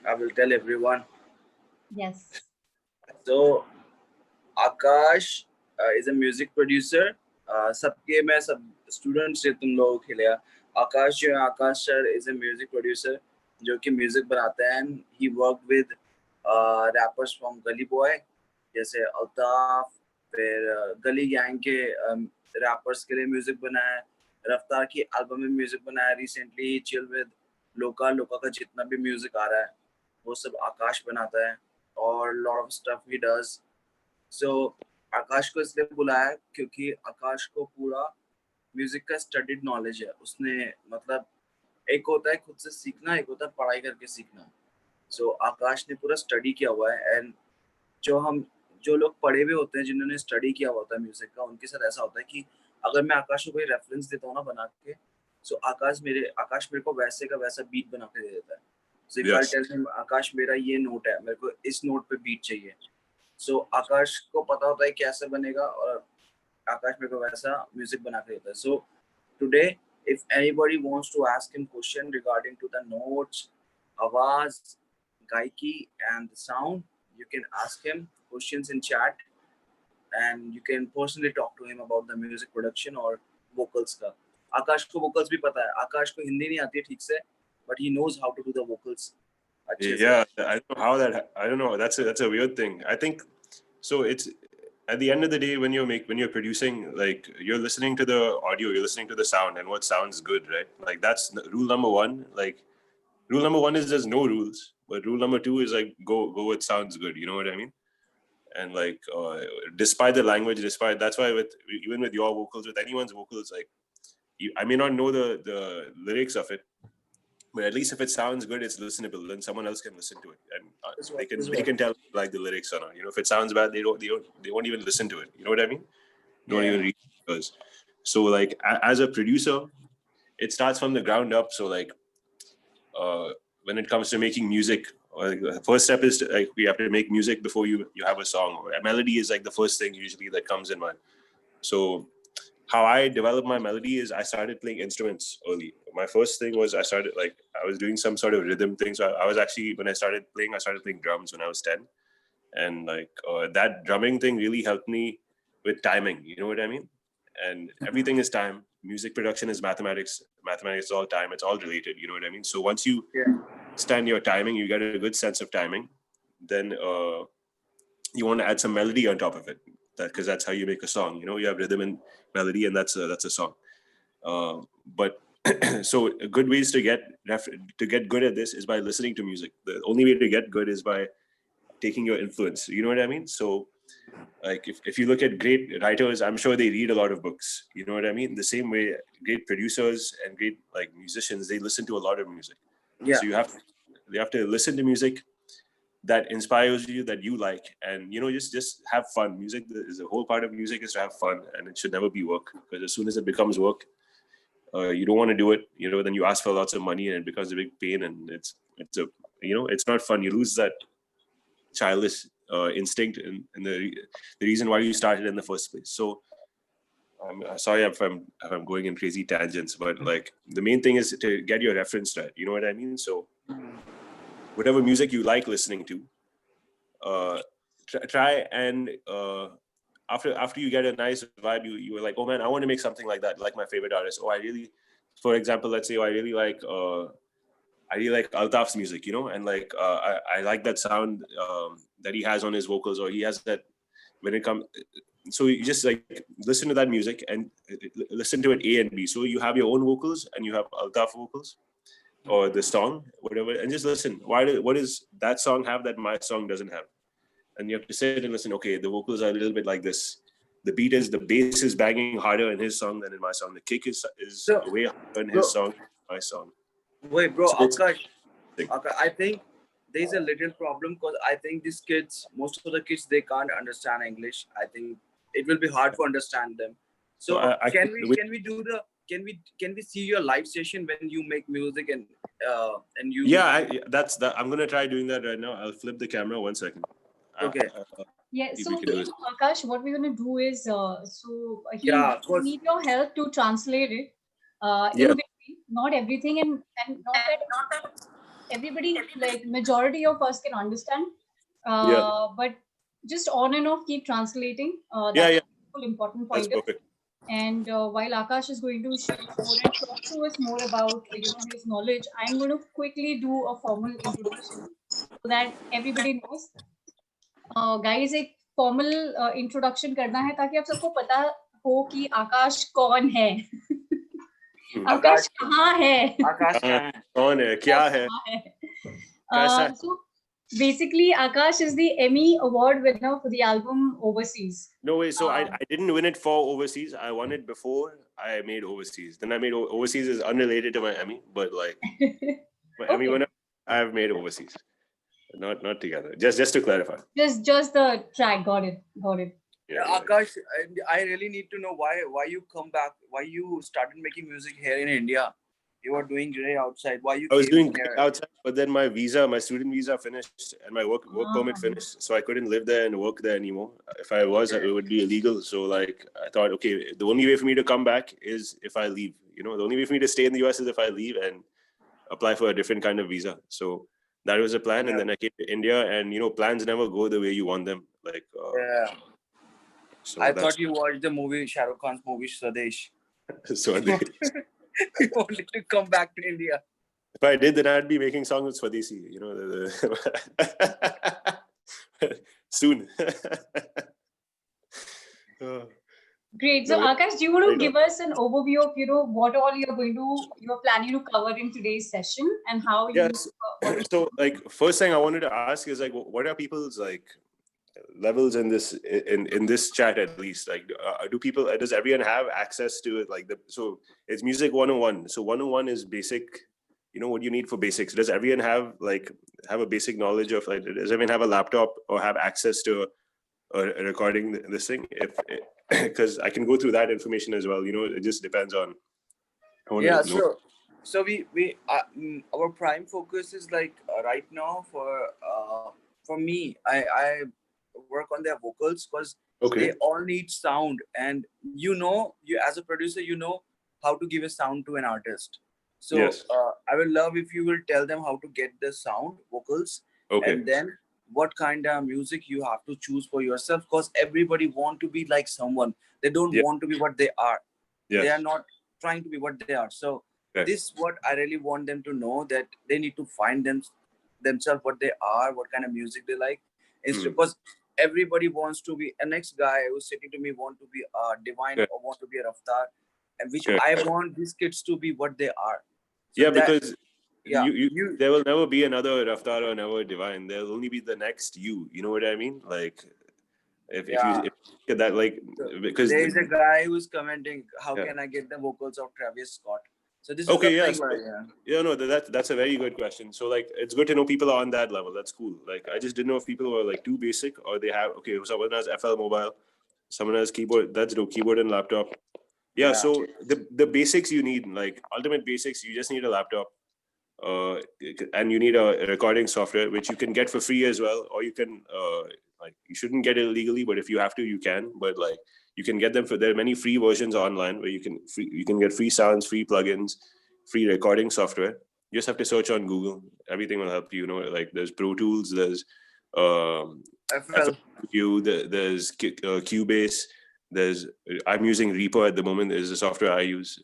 I will tell everyone. Yes. So Aakash is a music producer. सबके मैं सब students से तुम लोग खेलेगा. Aakash जो है, Aakash sir is a music producer जो कि music बनाते हैं. And he worked with rappers from Gully Boy जैसे अल्ताफ, फिर गली गैंग के rappers के लिए music बनाया है. रफ्तार की album में music बनाया. Recently chill with लोका का जितना भी music आ रहा है वो सब आकाश बनाता है और lot of stuff he does. So आकाश को इसलिए बुलाया क्योंकि आकाश को पूरा म्यूजिक का स्टडीड नॉलेज है. उसने मतलब एक होता है खुद से सीखना, एक होता है पढ़ाई करके सीखना. So आकाश ने पूरा स्टडी किया हुआ है. एंड जो लोग पढ़े हुए होते हैं, जिन्होंने स्टडी किया होता है म्यूजिक का, उनके साथ ऐसा होता है कि अगर मैं आकाश को कोई रेफरेंस देता हूँ ना बना के, सो आकाश मेरे को वैसे का वैसा बीट बना के दे देता है. So if I tell him आकाश मेरा ये नोट है, मेरे को इस नोट पे बीट चाहिए, सो आकाश को पता होता है कैसे बनेगा और आकाश मेरे को वैसा म्यूजिक बना के देता है. So today if anybody wants to ask him question regarding to the notes, आवाज, गायकी and the sound, you can ask him questions in chat and you can personally talk to him about the music production or vocals का. आकाश को vocals भी पता है. आकाश को हिंदी नहीं आती है ठीक से, but he knows how to do the vocals. Yeah, I don't know how that. I don't know. That's a weird thing. I think so. It's at the end of the day when you're producing, like you're listening to the audio, you're listening to the sound and what sounds good, right? Like that's rule number one. Like rule number one is there's no rules, but rule number two is like go what sounds good. You know what I mean? And like despite the language, that's why even with your vocals, with anyone's vocals, like I may not know the lyrics of it, but at least if it sounds good, it's listenable. Then someone else can listen to it, and they can tell like the lyrics or not. You know, if it sounds bad, they won't even listen to it. You know what I mean? Don't even read it. So like as a producer, it starts from the ground up. So like when it comes to making music, the first step is like we have to make music before you have a song. Or a melody is like the first thing usually that comes in mind. So how I developed my melody is I started playing instruments early. My first thing was I was doing some sort of rhythm thing. So I was actually, when I started playing drums when I was 10. And like that drumming thing really helped me with timing. You know what I mean? And everything is time. Music production is mathematics. Mathematics is all time. It's all related. You know what I mean? So once you understand your timing, you get a good sense of timing. Then you want to add some melody on top of it. Because that's how you make a song. You know, you have rhythm and melody, and that's a song. But so a good ways to get good at this is by listening to music. The only way to get good is by taking your influence. You know what I mean? So like if you look at great writers, I'm sure they read a lot of books. You know what I mean? The same way great producers and great like musicians, they listen to a lot of music. Yeah. So you have to listen to music that inspires you, that you like, and you know, just have fun. Music is the whole part of music is to have fun, and it should never be work, because as soon as it becomes work, you don't want to do it. You know, then you ask for lots of money and it becomes a big pain, and it's it's not fun. You lose that childish instinct and the reason why you started in the first place. So I'm sorry if I'm going in crazy tangents, but like the main thing is to get your reference right. You know what I mean? So whatever music you like listening to, try and after you get a nice vibe, you were like, oh man, I want to make something like that, like my favorite artist. Oh, for example, let's say, I really like Altaf's music, you know, and like I like that sound that he has on his vocals, or he has that when it comes. So you just like listen to that music and listen to it A and B. So you have your own vocals and you have Altaf vocals, or the song, whatever, and just listen. What does that song have that my song doesn't have? And you have to sit and listen. Okay, the vocals are a little bit like this. The bass is banging harder in his song than in my song. The kick is way harder in his song than my song. Wait, bro, Aakash, I think there's a little problem because I think these kids, most of the kids, they can't understand English. I think it will be hard to understand them. So can we see your live session when you make music and you? Yeah, I'm gonna try doing that right now. I'll flip the camera 1 second. Okay. Yeah. So Aakash, what we're gonna do is he need your help to translate it. In between, not everything, and not that everybody, like majority of us can understand. But just on and off, keep translating. That's the important That's point. perfect. And while Akash is going to show and talk to us more about his knowledge, I'm going to quickly do a formal introduction so that everybody knows. Guys, एक formal introduction करना है ताकि आप सबको पता हो कि आकाश कौन है. आकाश कहाँ है? आकाश कौन है? क्या है? कैसा? So basically, Aakash is the Emmy Award winner for the album Overseas. No way. So I didn't win it for Overseas. I won it before I made Overseas. Then I made Overseas is unrelated to my Emmy, but like my Emmy winner, I've made Overseas. Not together. Just to clarify. Just the track. Got it. Yeah, Aakash, I really need to know why you come back, why you started making music here in India. You were doing great outside. Why you? I was doing great outside, but then my student visa finished, and my work permit finished, so I couldn't live there and work there anymore. If I was, it would be illegal. So like I thought, okay, the only way for me to come back is if I leave. The only way for me to stay in the US is if I leave and apply for a different kind of visa. So that was a plan, and then I came to India, and plans never go the way you want them. Like so I thought you watched the movie, Shah Rukh Khan's movie Swadesh. Swadesh. You wanted to come back to India. If I did, then I'd be making songs with Swadeshi. Soon. Great. So Aakash, do you want to give us an overview of what all you're planning to cover in today's session and how you? Yes. So like first thing I wanted to ask is like, what are people's like levels in this chat at least? Like, does everyone have access to it? Like so it's music 101. So 101 is basic. What you need for basics. Does everyone have a basic knowledge of like? Does everyone have a laptop or have access to a recording this thing? Because I can go through that information as well. It just depends on. So we our prime focus is like right now for me, I work on their vocals because they all need sound, and you as a producer, how to give a sound to an artist. So I will love if you will tell them how to get the sound vocals, and then what kind of music you have to choose for yourself, because everybody want to be like someone. They don't want to be what they are. They are not trying to be what they are. So this is what I really want them to know, that they need to find themselves what they are, what kind of music they like. Because everybody wants to be, a next guy who's sitting to me want to be a Divine or want to be a Raftar, and which I want these kids to be what they are. So because there will never be another Raftar or another Divine. There'll only be the next you. You know what I mean? Like if you get that, like, because there is a guy who's commenting, how can I get the vocals of Travis Scott? So this is that's a very good question. So like it's good to know people are on that level. That's cool. Like I just didn't know if people were like too basic, or they have someone has FL Mobile, someone has keyboard. That's no keyboard and laptop. So the basics you need, like ultimate basics, you just need a laptop, and you need a recording software which you can get for free as well, or you can like you shouldn't get it illegally, but if you have to, you can. But like you can get them there are many free versions online where you can get free sounds, free plugins, free recording software. You just have to search on Google. Everything will help you. Like there's Pro Tools, there's FL. There's Cubase. I'm using Reaper at the moment. Is the software I use.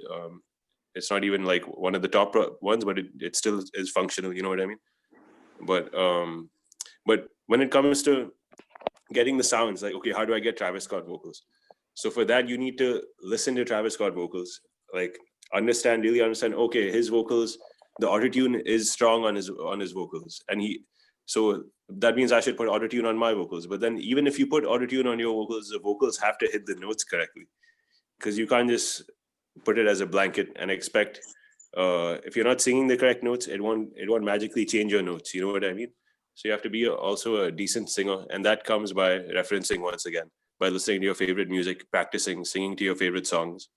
It's not even like one of the top ones, but it still is functional. You know what I mean? But when it comes to getting the sounds, like, okay, how do I get Travis Scott vocals? So for that, you need to listen to Travis Scott vocals, like really understand, okay, his vocals, the autotune is strong on his vocals. So that means I should put autotune on my vocals. But then even if you put autotune on your vocals, the vocals have to hit the notes correctly, because you can't just put it as a blanket and expect, if you're not singing the correct notes, it won't magically change your notes. You know what I mean? So you have to be also a decent singer, and that comes by referencing, once again, by listening to your favorite music, practicing, singing to your favorite songs.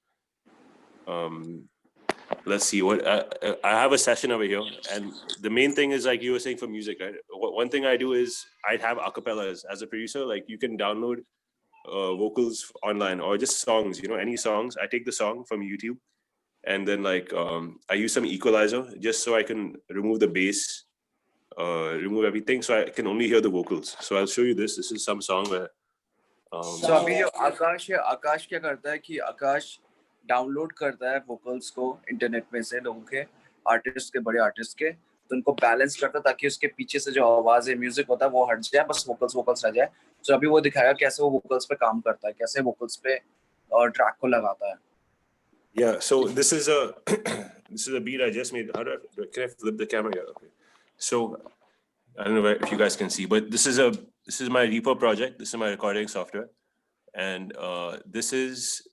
Let's see what I have a session over here, and the main thing is, like you were saying, for music, right? One thing I do is I'd have acapellas as a producer. Like you can download vocals online or just songs, any songs. I take the song from YouTube, and then like I use some equalizer just so I can remove the bass remove everything, so I can only hear the vocals. So I'll show you this. This is some song where. So अभी जो आकाश है, आकाश क्या करता है कि आकाश download करता है vocals को इंटरनेट में से, लोगों के आर्टिस्ट के, बड़े आर्टिस्ट के, तो उनको बैलेंस करता है ताकि उसके पीछे से जो आवाज है, म्यूजिक होता है, वो हट जाए, बस वोकल्स रह जाए. तो अभी वो दिखाएगा कैसे वो वोकल्स पे काम करता है, कैसे वोकल्स पे ट्रैक को लगाता है. Yeah, so this is a this is a beat I just made. Can I flip the camera? Yeah, okay. So I don't know if you guys can see, but this is my Reaper project. This is my recording software, and this is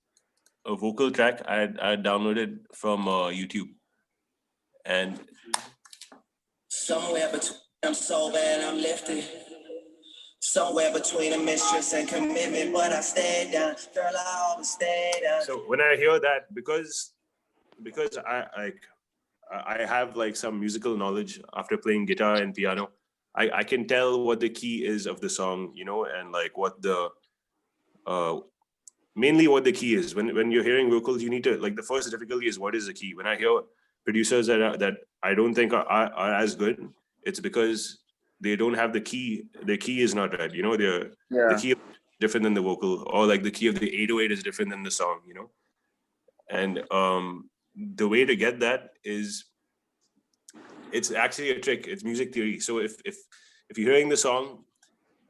a vocal track I downloaded from YouTube, and somewhere between I'm sober and I'm lifted. Somewhere between a mistress and commitment, but I stayed down. Girl, I always stayed down. So when I hear that, because I have like some musical knowledge after playing guitar and piano, I can tell what the key is of the song, you know, and like what the mainly what the key is. When you're hearing vocals, you need to, like, the first difficulty is what is the key. When I hear producers that I don't think are as good, it's because they don't have the key. The key is not right, you know. The key is different than the vocal, or like the key of the 808 is different than the song, you know. And the way to get that is, it's actually a trick. It's music theory. So if you're hearing the song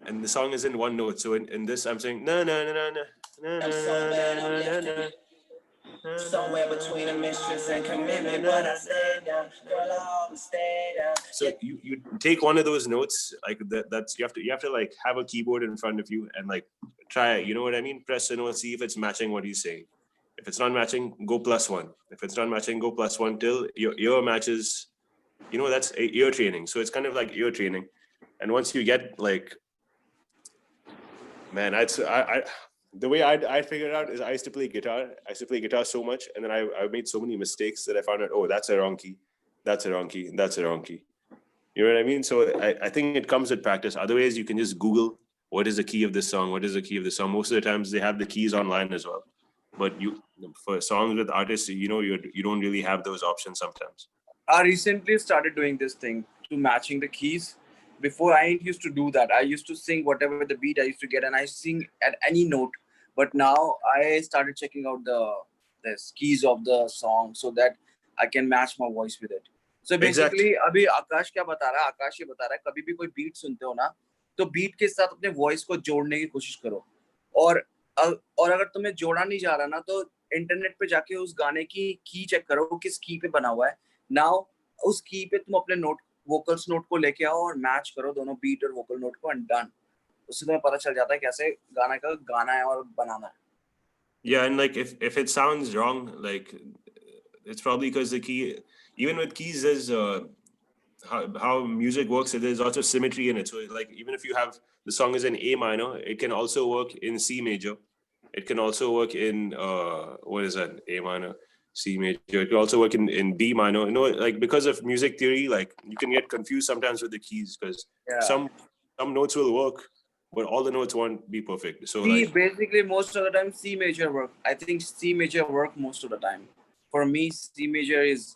and the song is in one note, so in this I'm saying na na na na na na na na. Somewhere between a mistress and commitment, but I stayed down. Girl, I always stayed down. So you take one of those notes, like that's you have to like have a keyboard in front of you and like try it. You know what I mean? Press the note, see if it's matching what he's saying. If it's not matching, go +1. If it's not matching, go +1 till your ear matches. You know, that's ear training. So it's kind of like ear training. And once you get like, man, I the way I figured out is I used to play guitar. I used to play guitar so much, and then I made so many mistakes that I found out, oh, that's a wrong key, that's a wrong key, that's a wrong key. You know what I mean? So I think it comes with practice. Otherwise, you can just Google what is the key of this song, what is the key of this song. Most of the times they have the keys online as well. But for songs with artists, you know, you don't really have those options sometimes. I recently started doing this thing to matching the keys. Before, I used to do that. I used to sing whatever the beat I used to get, and I sing at any note. But now I started checking out the keys of the song so that I can match my voice with it. So basically, अभी आकाश क्या बता रहा है? आकाश ये बता रहा है, कभी भी कोई बीट सुनते हो ना, तो बीट के साथ अपने वॉइस को जोड़ने की कोशिश करो. और अगर तुम्हें जोड़ा नहीं जा रहा ना, तो इंटरनेट पे जाके उस गाने की चेक करो किस की पे बना हुआ है. नाउ उस की पे तुम अपने नोट, वोकल्स नोट को लेके आओ और मैच करो दोनों बीट और वोकल नोट को, एंड डन. उससे तुम्हें पता चल जाता है कैसे गाना है और बनाना है. Yeah, and like if it sounds wrong, like it's probably because the key, even with keys, there's how music works, there's also symmetry in it. So like even if you have the song is in A minor, it can also work in C major. It can also work in what is that? A minor, C major. It can also work in B minor. You know, like because of music theory, like you can get confused sometimes with the keys because some notes will work, but all the notes won't be perfect. So like, basically most of the time C major work. I think C major work most of the time. For me, C major is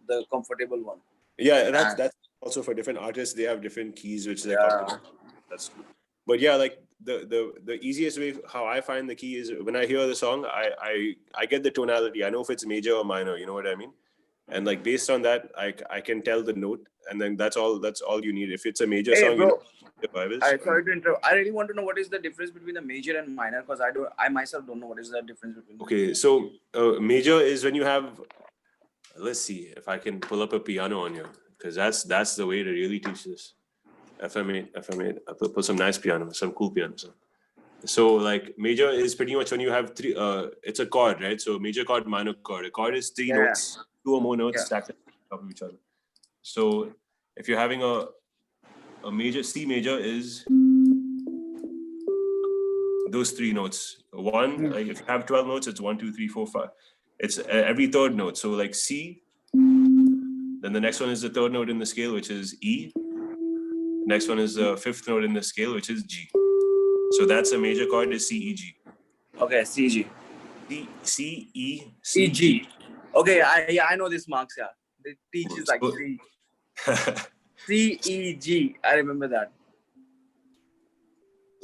the comfortable one. Yeah, that's also for different artists. They have different keys which they're comfortable. That's true. But yeah, like the easiest way how I find the key is when I hear the song, I get the tonality. I know if it's major or minor. You know what I mean? And like based on that, I can tell the note, and then that's all you need. If it's a major song, bro, you know, sorry to interrupt. I really want to know what is the difference between the major and minor, because I myself don't know what is the difference between. Okay, so major is when you have. Let's see if I can pull up a piano on you, because that's the way to really teach this. FM8, I put some nice piano, some cool pianos. So like major is pretty much when you have three. It's a chord, right? So major chord, minor chord. A chord is three notes, two or more notes stacked on top of each other. So if you're having a major, C major is those three notes. One, like if you have 12 notes, it's 1, 2, 3, 4, 5. It's every third note. So like C, then the next one is the third note in the scale, which is E. Next one is the fifth note in the scale, which is G. So that's a major chord is C, E, G. Okay, C, G. C, E, C, G. Okay, I know this marks, yeah. The teach is like C. C, E, G. I remember that.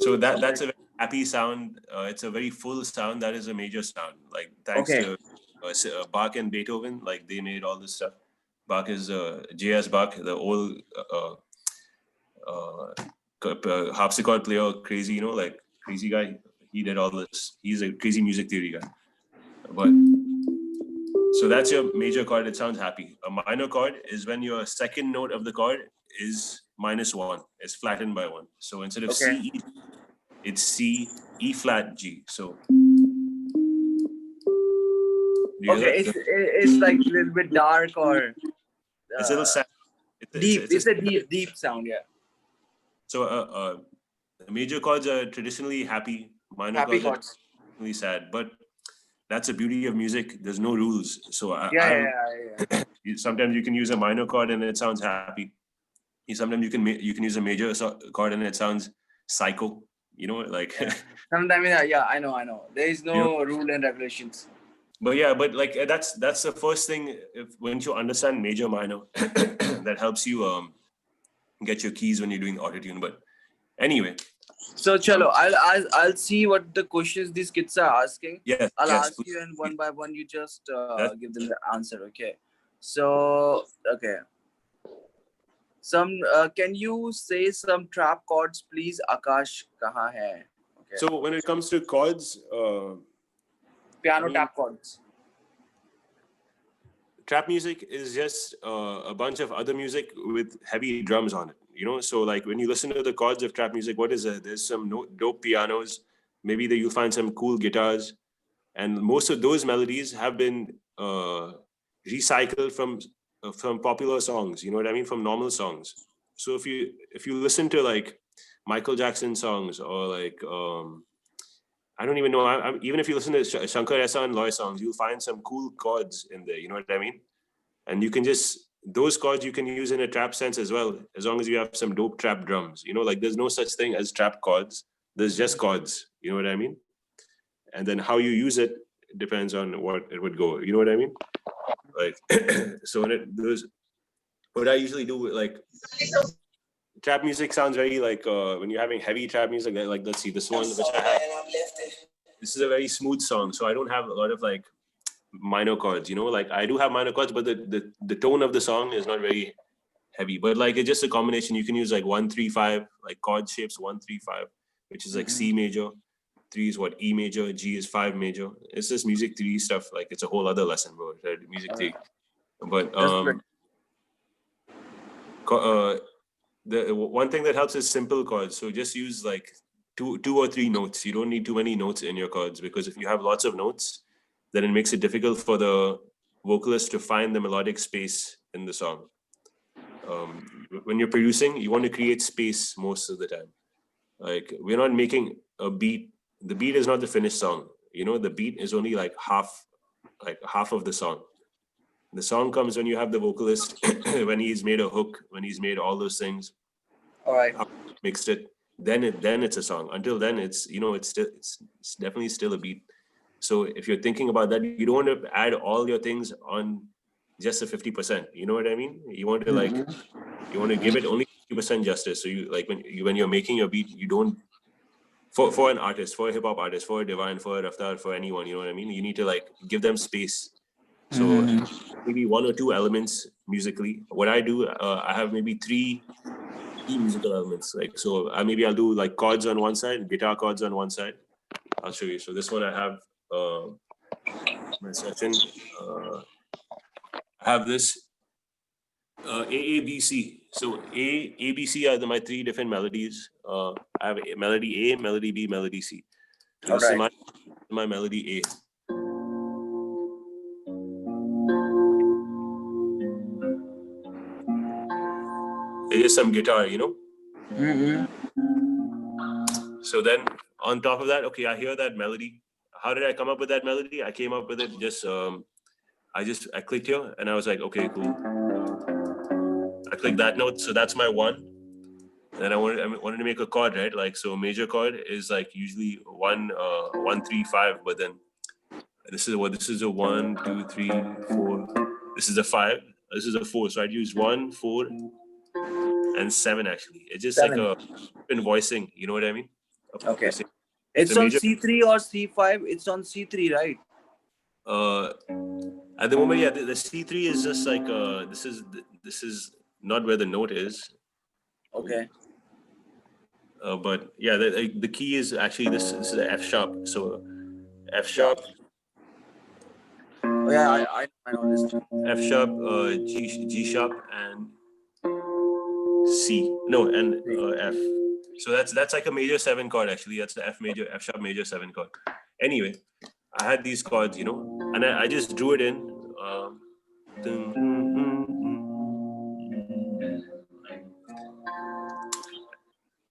So that's a very happy sound. It's a very full sound. That is a major sound. Like thanks Okay. to Bach and Beethoven, like they made all this stuff. Bach is J.S. Bach, the old harpsichord player, crazy, like crazy guy. He did all this. He's a crazy music theory guy. But so that's your major chord. It sounds happy. A minor chord is when your second note of the chord is -1. It's flattened by 1. So instead of Okay. C, E, it's C, E flat, G. So Okay, it's like a little bit dark or it's a little sad. deep. It's a deep sound, yeah. So major chords are traditionally happy. Minor Happy chords are chords. traditionally sad. But that's the beauty of music. There's no rules. So Yeah. sometimes you can use a minor chord and it sounds happy. Sometimes you can use a major chord and it sounds psycho. Like. Yeah. Sometimes, yeah, I know. There is no rule and regulations. But like that's the first thing. Once you understand major, minor, that helps you get your keys when you're doing autotune. But anyway. So chalo, I'll see what the questions these kids are asking. Yes, I'll ask please. you, and one by one you just give them the answer. Okay. So okay. Can you say some trap chords, please? Aakash, kahan hai? Okay. So when it comes to chords, Piano tap chords. Trap music is just a bunch of other music with heavy drums on it. So like when you listen to the chords of trap music, what is it? There's some dope pianos. Maybe you'll find some cool guitars, and most of those melodies have been recycled from popular songs. You know what I mean? From normal songs. So if you listen to like Michael Jackson songs or like I don't even know. Even if you listen to Shankar Esa and Loy songs, you'll find some cool chords in there. You know what I mean? And you can those chords you can use in a trap sense as well, as long as you have some dope trap drums. Like there's no such thing as trap chords. There's just chords. You know what I mean? And then how you use it depends on what it would go. You know what I mean? Like, so what I usually do, like, trap music sounds very like when you're having heavy trap music. Like, let's see, this one which I have. This is a very smooth song, so I don't have a lot of like minor chords. Like I do have minor chords, but the tone of the song is not very heavy. But like it's just a combination. You can use like 1-3-5, like chord shapes 1-3-5, which is like C major. 3 is what? E major. G is 5 major. It's just music theory stuff. Like it's a whole other lesson, bro. Right? Music theory. But the one thing that helps is simple chords. So just use like two or three notes. You don't need too many notes in your chords, because if you have lots of notes, then it makes it difficult for the vocalist to find the melodic space in the song. When you're producing, you want to create space most of the time. Like we're not making a beat. The beat is not the finished song. The beat is only like half of the song. The song comes when you have the vocalist, when he's made a hook, when he's made all those things. All right. Mixed it. Then it's a song. Until then, it's definitely still a beat. So if you're thinking about that, you don't want to add all your things on just a 50%. You know what I mean? You want to you want to give it only 50% justice. So you like when you're making your beat, you don't for an artist, for a hip hop artist, for a Divine, for a Raftar, for anyone. You know what I mean? You need to like give them space. So maybe 1 or 2 elements musically. What I do, I have maybe 3 key musical elements. Like so, maybe I'll do like chords on one side, guitar chords on one side. I'll show you. So this one I have my section. I have this AABC. So ABC are my 3 different melodies. I have melody A, melody B, melody C. So this is my melody A. There's some guitar, So then on top of that, okay, I hear that melody. How did I come up with that melody? I came up with it just I clicked here and I was like, okay, cool. I clicked that note, so that's my 1. And I wanted to make a chord, right? Like so, major chord is like usually 1-3-5, but then this is a 1, 2, 3, 4. This is a 5. This is a 4. So I'd use 1, 4, and 7 actually. It's just 7. like a open voicing. You know what I mean? Okay. It's It's a on major. C3 or C5. It's on C3, right? At the moment, yeah, the C3 is just like this is not where the note is. Okay. But yeah, the key is actually this is the F sharp. So F sharp, Oh yeah, I know this too. F sharp, G sharp, and C. No, and F. So that's like a major 7 chord actually. That's the F sharp major 7 chord. Anyway, I had these chords, you know, and I just drew it in.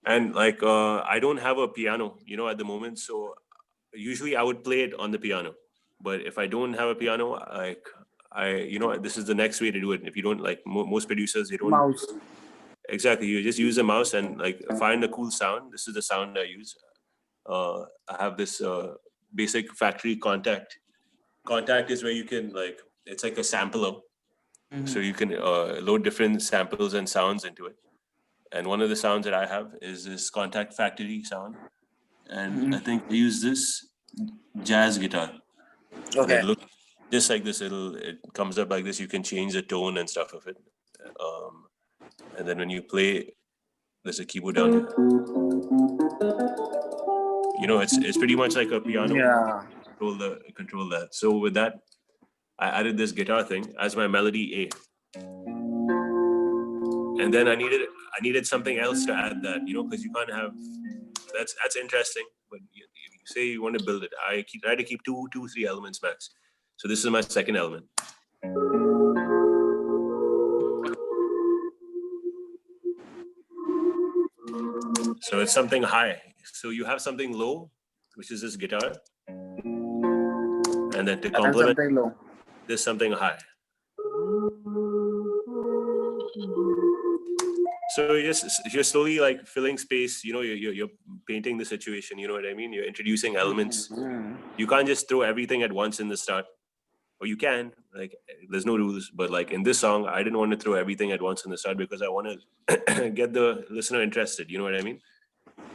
And like I don't have a piano, you know, at the moment. So usually I would play it on the piano. But if I don't have a piano, like you know, this is the next way to do it. If you don't like most producers, they don't Mouse. exactly. You just use a mouse and like find a cool sound. This is the sound I use. I have this basic factory contact. Contact is where you can like it's like a sampler, so you can load different samples and sounds into it. And one of the sounds that I have is this Contact Factory sound, and I think I use this jazz guitar. And it Okay. looks just like this. It comes up like this. You can change the tone and stuff of it. And then when you play, there's a keyboard down here. You know, it's pretty much like a piano. Yeah. Control that. So with that, I added this guitar thing as my melody A. And then I needed something else to add that, you know, because you can't have that's interesting. But you say you want to build it. I try to keep 3 elements max. So this is my second element. So it's something high. So you have something low, which is this guitar, and then to complement, something low. there's something high. So you're slowly like filling space. You know, you're painting the situation. You know what I mean? You're introducing elements. You can't just throw everything at once in the start, or you can. Like, there's no rules. But like in this song, I didn't want to throw everything at once in the start because I want to get the listener interested. You know what I mean?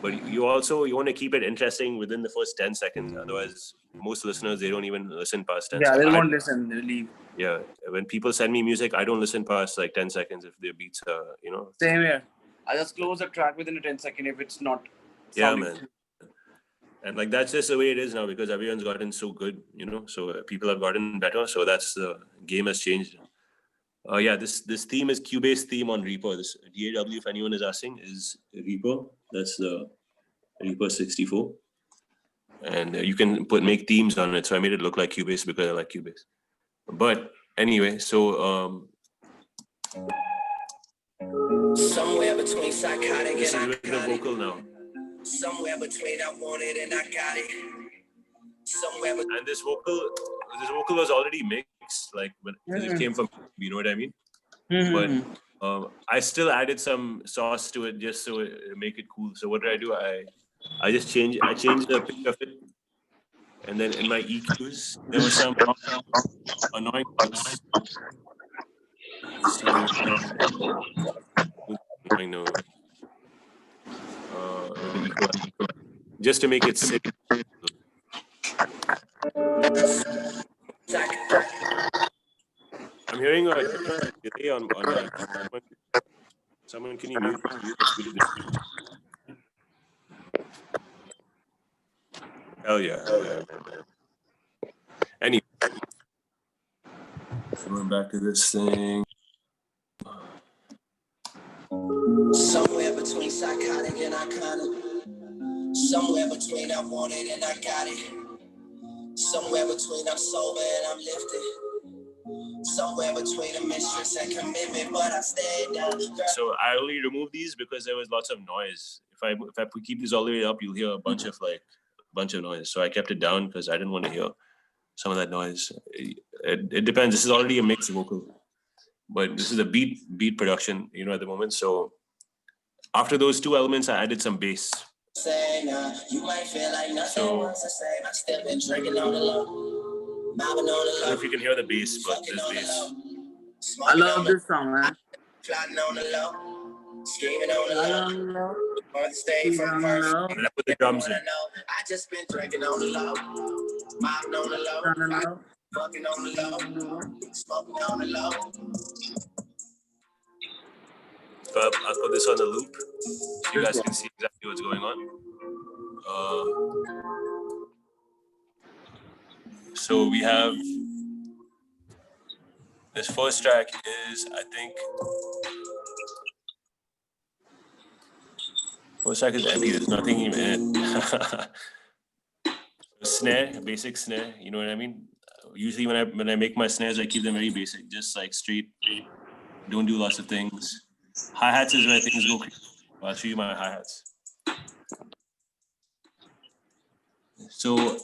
But you want to keep it interesting within the first 10 seconds. Otherwise, most listeners, they don't even listen past 10 Yeah, seconds. they won't listen. They leave. Yeah, when people send me music, I don't listen past like 10 seconds if their beats are, you know. Same here. I just close the track within a 10 second if it's not. Yeah, man. And like that's just the way it is now because everyone's gotten so good, you know. So people have gotten better. So that's the game has changed. Yeah, this theme is Cubase theme on Reaper. This DAW, if anyone is asking, is Reaper. That's the Reaper 64, and you can make themes on it. So I made it look like Cubase because I like Cubase. But anyway, so somewhere between psychotic this is and with the vocal now. Somewhere between I want it and I got it. Somewhere and this vocal was already mixed, like when it came from, you know what I mean? But I still added some sauce to it just so it make it cool. So what did I do? I changed the pitch of it, and then in my EQs there was some annoying notes. Just to make it sit. I'm hearing a delay on someone can you mute? Hell yeah. Anyway, going back to this thing. somewhere between psychotic and iconic. Somewhere between I want it and I got it. Somewhere between I'm sober and I'm lifted. Somewhere between a mistress and commitment, but I stayed down. So I only removed these because there was lots of noise. If I keep these all the way up, you'll hear a bunch of noise. So I kept it down because I didn't want to hear some of that noise. It depends. This is already a mixed vocal, but this is a beat production, you know, at the moment. So after those two elements, I added some bass. You might feel like nothing was the same. I still been drinking on the low. I don't know if you can hear the bass, but there's bass. I love this song, man. Plotting on the low. Screaming on the low. Want to stay from first. And I put the drums in. I just been drinking on the low. Mopping on the low. Fucking on the low. Smoking on the low. I'll put this on the loop so you guys can see exactly what's going on. So we have this first track is, I think, first track is empty. There's nothing even in it. Snare, basic snare. You know what I mean? Usually when I make my snares, I keep them very basic, just like straight. Don't do lots of things. Hi-hats is where things go crazy. I'll show you my hi-hats. So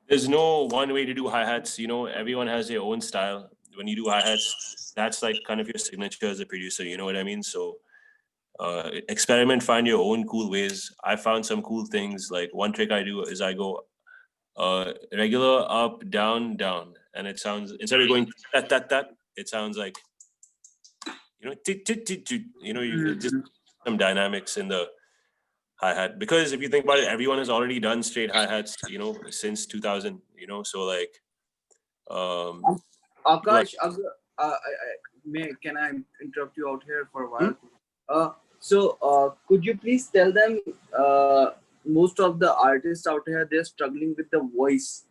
there's no one way to do hi-hats. You know, everyone has their own style. When you do hi-hats, that's like kind of your signature as a producer. You know what I mean? So experiment, find your own cool ways. I found some cool things. Like one trick I do is I go regular, up, down, down. And it sounds, instead of going that, it sounds like, you know, you just some dynamics in the hi-hat. Because if you think about it, everyone has already done straight hi-hats, you know, since 2000, you know, so like... Aakash, can I interrupt you out here for a while? Could you please tell them, most of the artists out here, they're struggling with the voice,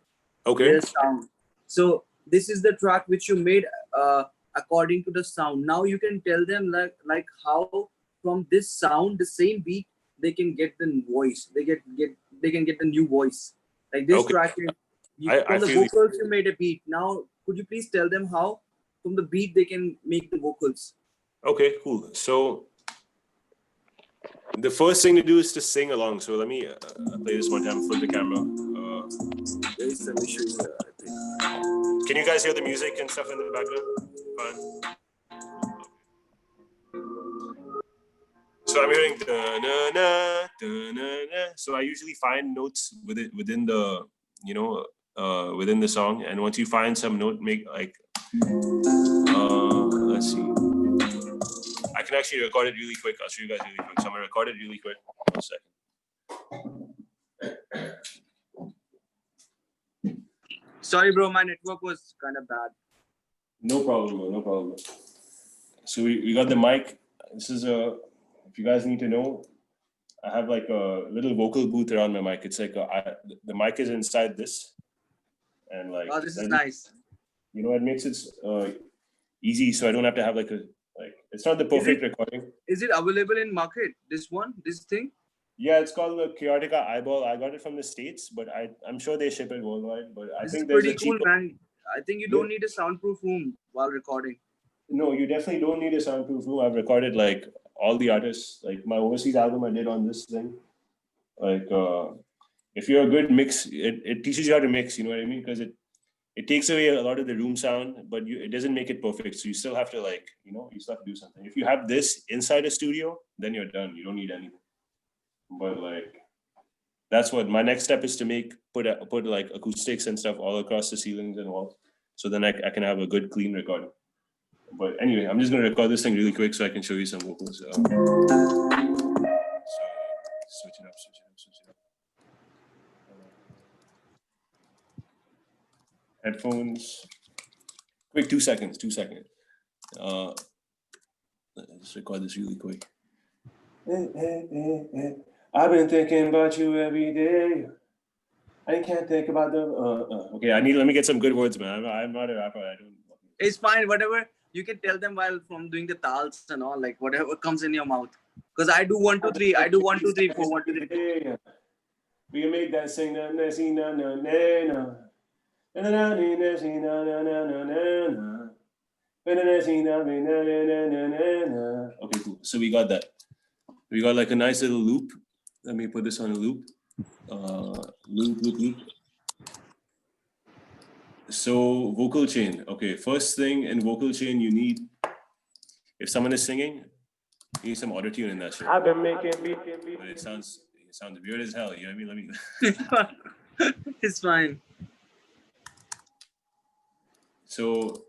their sound. So this is the track which you made according to the sound. Now you can tell them like how from this sound, the same beat, they can get the voice. They can get the new voice. Like this track, from the vocals you made a beat. Now could you please tell them how from the beat they can make the vocals? Okay, cool. So the first thing to do is to sing along. So let me play this one time, flip the camera. There is some issue here, I think. Can you guys hear the music and stuff in the background? Fine. So I'm hearing da-na-na, da-na-na. So I usually find notes within the, you know, within the song. And once you find some note, make like, let's see. I can actually record it really quick. I'll show you guys really quick. So I'm gonna record it really quick. 1 second. Sorry, bro, my network was kind of bad. No problem, bro, no problem. So we got the mic. This is if you guys need to know, I have like a little vocal booth around my mic. It's like the mic is inside this, and like. Oh, this is nice. You know, it makes it easy, so I don't have to have like it's not the perfect recording. Is it available in market? This thing? Yeah, it's called the Chaotica Eyeball. I got it from the States, but I'm sure they ship it worldwide. But I think there's pretty cool, man. I think you don't need a soundproof room while recording. No, you definitely don't need a soundproof room. I've recorded like all the artists. Like my overseas album I did on this thing. Like if you're a good mix, it teaches you how to mix. You know what I mean? Because it takes away a lot of the room sound, but it doesn't make it perfect. So you still have to you still have to do something. If you have this inside a studio, then you're done. You don't need anything. But like, that's what my next step is to put like acoustics and stuff all across the ceilings and walls. So then I can have a good clean recording. But anyway, I'm just going to record this thing really quick so I can show you some vocals. So switch it up. Headphones. Quick, 2 seconds. Let's record this really quick. I've been thinking about you every day. I can't think about the. Okay, let me get some good words, man. I'm not a rapper. I don't. It's fine. Whatever you can tell them while from doing the tals and all, like whatever comes in your mouth. Because I do 1, 2, 3. I do 1, 2, 3, 4, 1, 2, 3. Yeah. We can make that sing na na si na na na na. Na na na si na na na na na. Okay, cool. So we got that. We got like a nice little loop. Let me put this on a loop. Loop. So vocal chain. Okay, first thing in vocal chain you need, if someone is singing, you need some auto-tune in that shit. I've been making beat. But it sounds weird as hell. You know what I mean? It's fine. So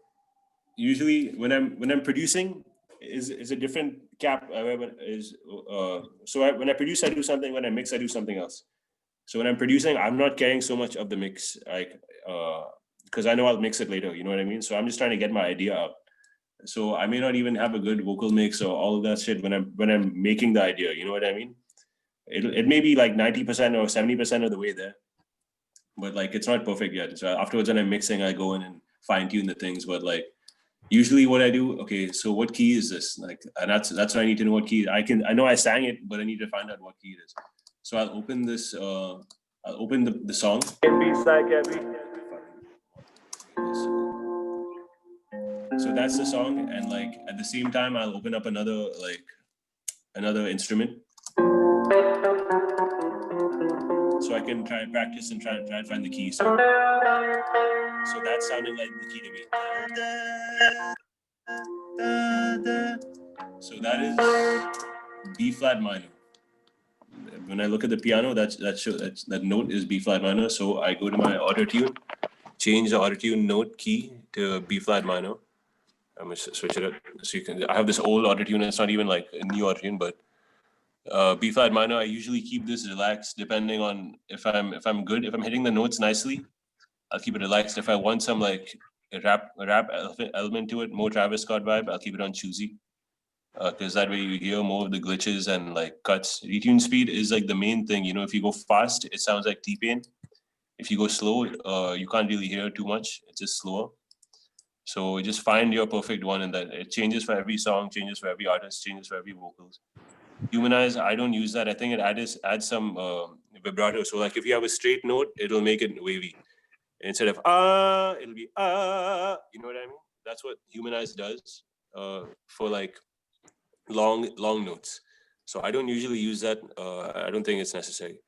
usually when I'm producing, is a different cap. When I produce, I do something. When I mix, I do something else. So when I'm producing, I'm not caring so much of the mix, like because I know I'll mix it later. You know what I mean? So I'm just trying to get my idea out. So I may not even have a good vocal mix or all of that shit when I'm making the idea. You know what I mean? It may be like 90% or 70% of the way there, but like it's not perfect yet. So afterwards, when I'm mixing, I go in and fine tune the things. But like usually, what I do, okay, so what key is this? Like, and that's what I need to know what key. I know I sang it, but I need to find out what key it is. So I'll open this. I'll open the song. So that's the song, and like at the same time, I'll open up another instrument, so I can try and practice and try and find the key. So that sounded like the key to me. So that is B flat minor. When I look at the piano, that note is B flat minor. So I go to my auto tune, change the auto tune note key to B flat minor. I'm gonna switch it up so you can. I have this old auto tune. It's not even like a new auto tune, but B flat minor. I usually keep this relaxed depending on if I'm good. If I'm hitting the notes nicely, I'll keep it relaxed. If I want some like a rap element to it, more Travis Scott vibe, I'll keep it on choosy. Because that way you hear more of the glitches and like cuts. Retune speed is like the main thing. You know, if you go fast, it sounds like T-Pain. If you go slow, you can't really hear too much. It's just slower. So just find your perfect one, and that it changes for every song, changes for every artist, changes for every vocals. Humanize, I don't use that. I think it adds some vibrato. So like if you have a straight note, it'll make it wavy. Instead of it'll be You know what I mean? That's what Humanize does for like long notes. So I don't usually use that. I don't think it's necessary.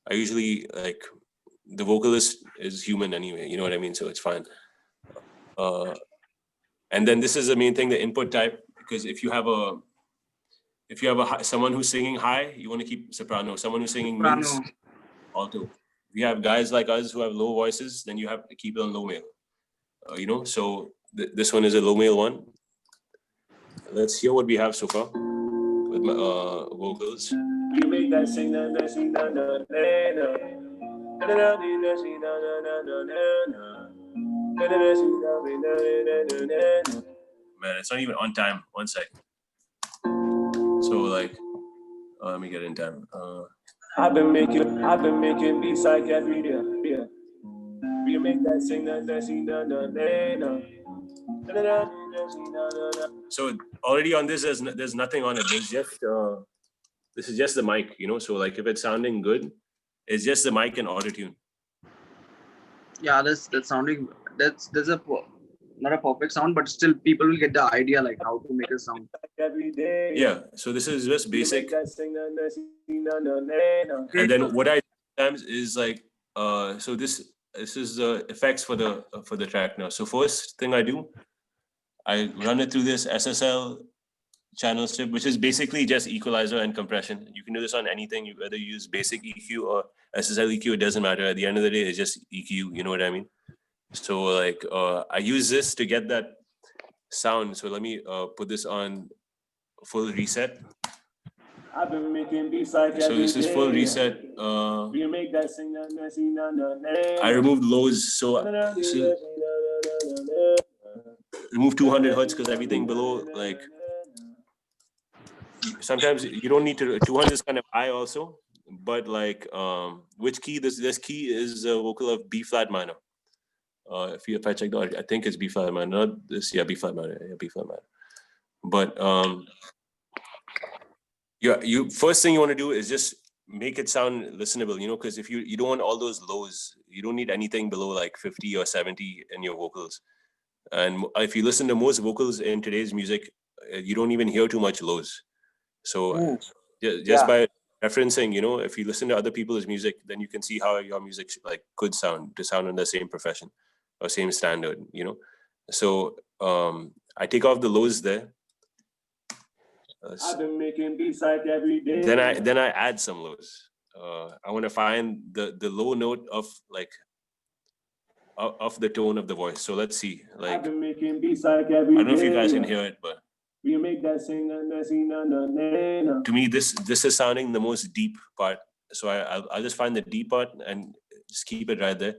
I usually like the vocalist is human anyway. You know what I mean? So it's fine. And then this is the main thing, the input type, because if you have someone who's singing high, you want to keep soprano. Someone who's singing mids, alto. If you have guys like us who have low voices, then you have to keep it on low male. You know, so this one is a low male one. Let's hear what we have so far with my vocals. You make that sing, that sing, Man, it's not even on time. 1 sec. So like, let me get in time. I've been making beats like every day. Yeah. You make that sing, that sing, So already on this, there's nothing on it. There's just this is just the mic, you know. So like, if it's sounding good, it's just the mic and auto tune. Yeah, that's sounding. That's not a perfect sound, but still people will get the idea like how to make a sound. Yeah, so this is just basic. And then what I do sometimes is like, so this is the effects for the track now. So first thing I do, I run it through this SSL channel strip, which is basically just equalizer and compression. You can do this on anything. You whether use basic EQ or SSL EQ, it doesn't matter. At the end of the day, it's just EQ. You know what I mean? So like, I use this to get that sound. So let me put this on full reset. I've been making beats like so this is full reset. You make that sing, I removed lows, so remove 200 hertz because everything below, like, sometimes you don't need to. 200 is kind of high also, but like, which key? This key is a vocal of B flat minor. If I check the audio, I think it's B flat minor, not this. Yeah, B flat minor. Yeah, B flat minor. But you first thing you want to do is just make it sound listenable, you know, because if you don't want all those lows, you don't need anything below like 50 or 70 in your vocals. And if you listen to most vocals in today's music, you don't even hear too much lows. So just by referencing, you know, if you listen to other people's music, then you can see how your music like could sound to sound in the same profession or same standard, you know. So I take off the lows there. I've been making beats like every day. Then I add some lows. I want to find the low note of like of the tone of the voice. So let's see. Like, I've been making beats like every day. I don't know if you guys can hear it, but You make that sing, to me, this is sounding the most deep part. So I'll just find the deep part and just keep it right there.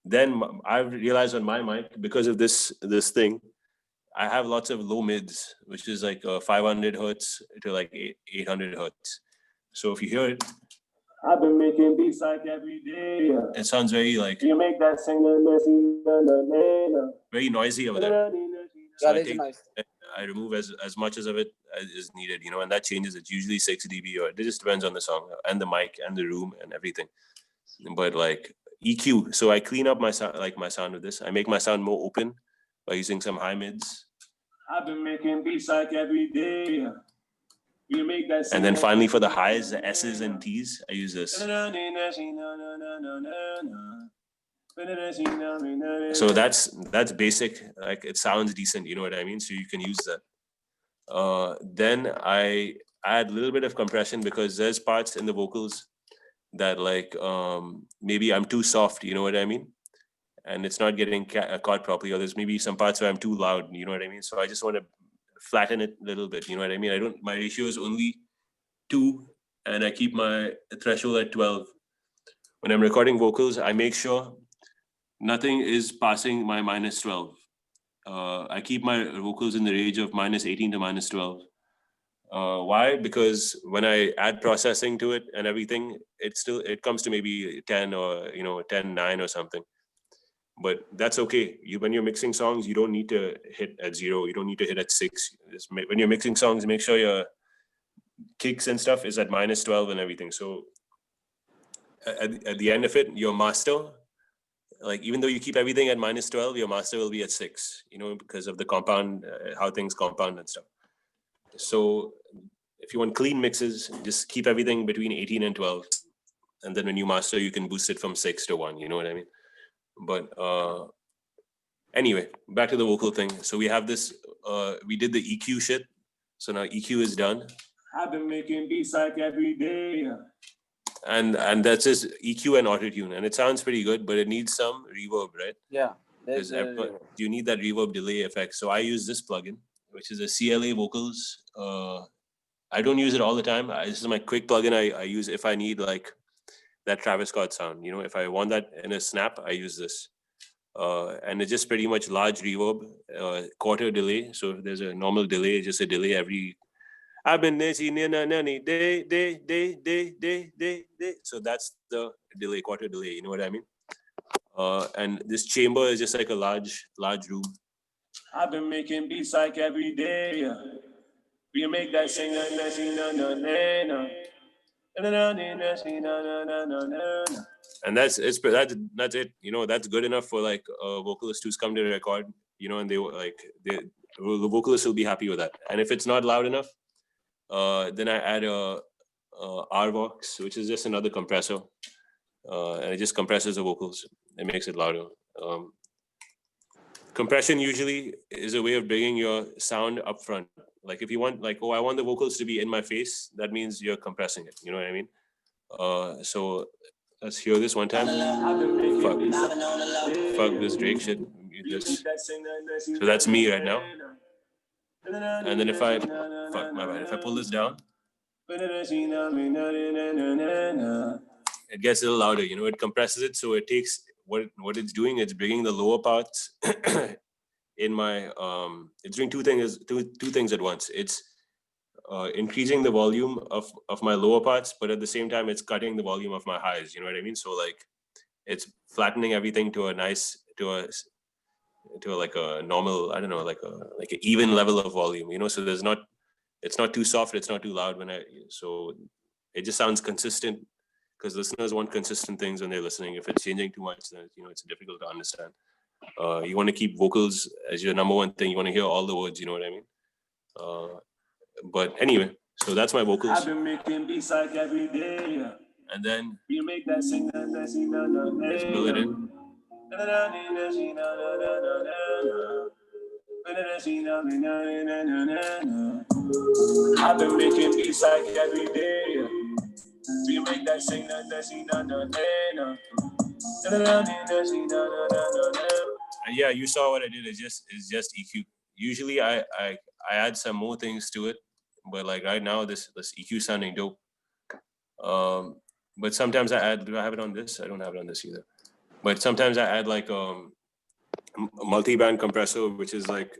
Then I've realized on my mic, because of this thing, I have lots of low mids, which is like 500 hertz to like 800 hertz. So if you hear it, I've been making beats like every day. It sounds very like you make that sing, very noisy over there. So I remove as much as of it as is needed, you know, and that changes. It's usually 6 dB, or it just depends on the song and the mic and the room and everything. But like EQ, so I clean up my sound, like my sound with this. I make my sound more open by using some high mids. I've been making beats like every day. You make that. And then finally for the highs, the S's and T's, I use this. So that's basic. Like it sounds decent, you know what I mean? So you can use that. Then I add a little bit of compression because there's parts in the vocals that like maybe I'm too soft, you know what I mean? And it's not getting caught properly, or there's maybe some parts where I'm too loud, you know what I mean? So I just want to flatten it a little bit, you know what I mean? My ratio is only 2 and I keep my threshold at 12. When I'm recording vocals, I make sure nothing is passing my minus 12. I keep my vocals in the range of minus 18 to minus 12. Why? Because when I add processing to it and everything, it comes to maybe 10 or 10.9 or something. But that's okay. When you're mixing songs, you don't need to hit at 0. You don't need to hit at 6. When you're mixing songs, make sure your kicks and stuff is at minus 12 and everything. So at the end of it, your master, like even though you keep everything at minus 12, your master will be at 6, you know, because of the compound, how things compound and stuff. So if you want clean mixes, just keep everything between 18 and 12. And then when you master, you can boost it from 6 to 1, you know what I mean? But anyway, back to the vocal thing. So we have this, we did the EQ shit. So now EQ is done. I've been making beats like every day. And that's just EQ and auto-tune. And it sounds pretty good, but it needs some reverb, right? Yeah. Because you need that reverb delay effect. So I use this plugin, which is a CLA Vocals. I don't use it all the time. This is my quick plugin I use if I need like that Travis Scott sound. You know, if I want that in a snap, I use this. And it's just pretty much large reverb, quarter delay. So if there's a normal delay, just a delay every. I've been day. So that's the delay, quarter delay. You know what I mean? And this chamber is just like a large room. I've been making beats like every day. We make that sing and that's it. You know, that's good enough for like a vocalist who's come to record. You know, and the vocalist will be happy with that. And if it's not loud enough, then I add a RVox, which is just another compressor, and it just compresses the vocals. It makes it louder. Compression usually is a way of bringing your sound up front. Like if you want, like, oh, I want the vocals to be in my face, that means you're compressing it. You know what I mean? So let's hear this one time. Fuck this Drake shit. So that's me right now. And then if I pull this down, it gets a little louder. You know, it compresses it, so it takes what it's doing. It's bringing the lower parts in my it's doing two things at once. It's increasing the volume of my lower parts, but at the same time it's cutting the volume of my highs, you know what I mean? So like it's flattening everything to a like a normal, I don't know, like an even level of volume, you know. So it's not too soft, it's not too loud so it just sounds consistent, because listeners want consistent things when they're listening. If it's changing too much, then you know it's difficult to understand. You want to keep vocals as your number one thing. You want to hear all the words, you know what I mean? But anyway, so that's my vocals. I've been making beats like every day. And then you make that sing, let's fill it in. I've been making beats like every day. You make that sing, and yeah, you saw what I did. It's just EQ. Usually I I add some more things to it. But like right now, this EQ sounding dope. But sometimes I add. Do I have it on this? I don't have it on this either. But sometimes I add like a multi-band compressor, which is like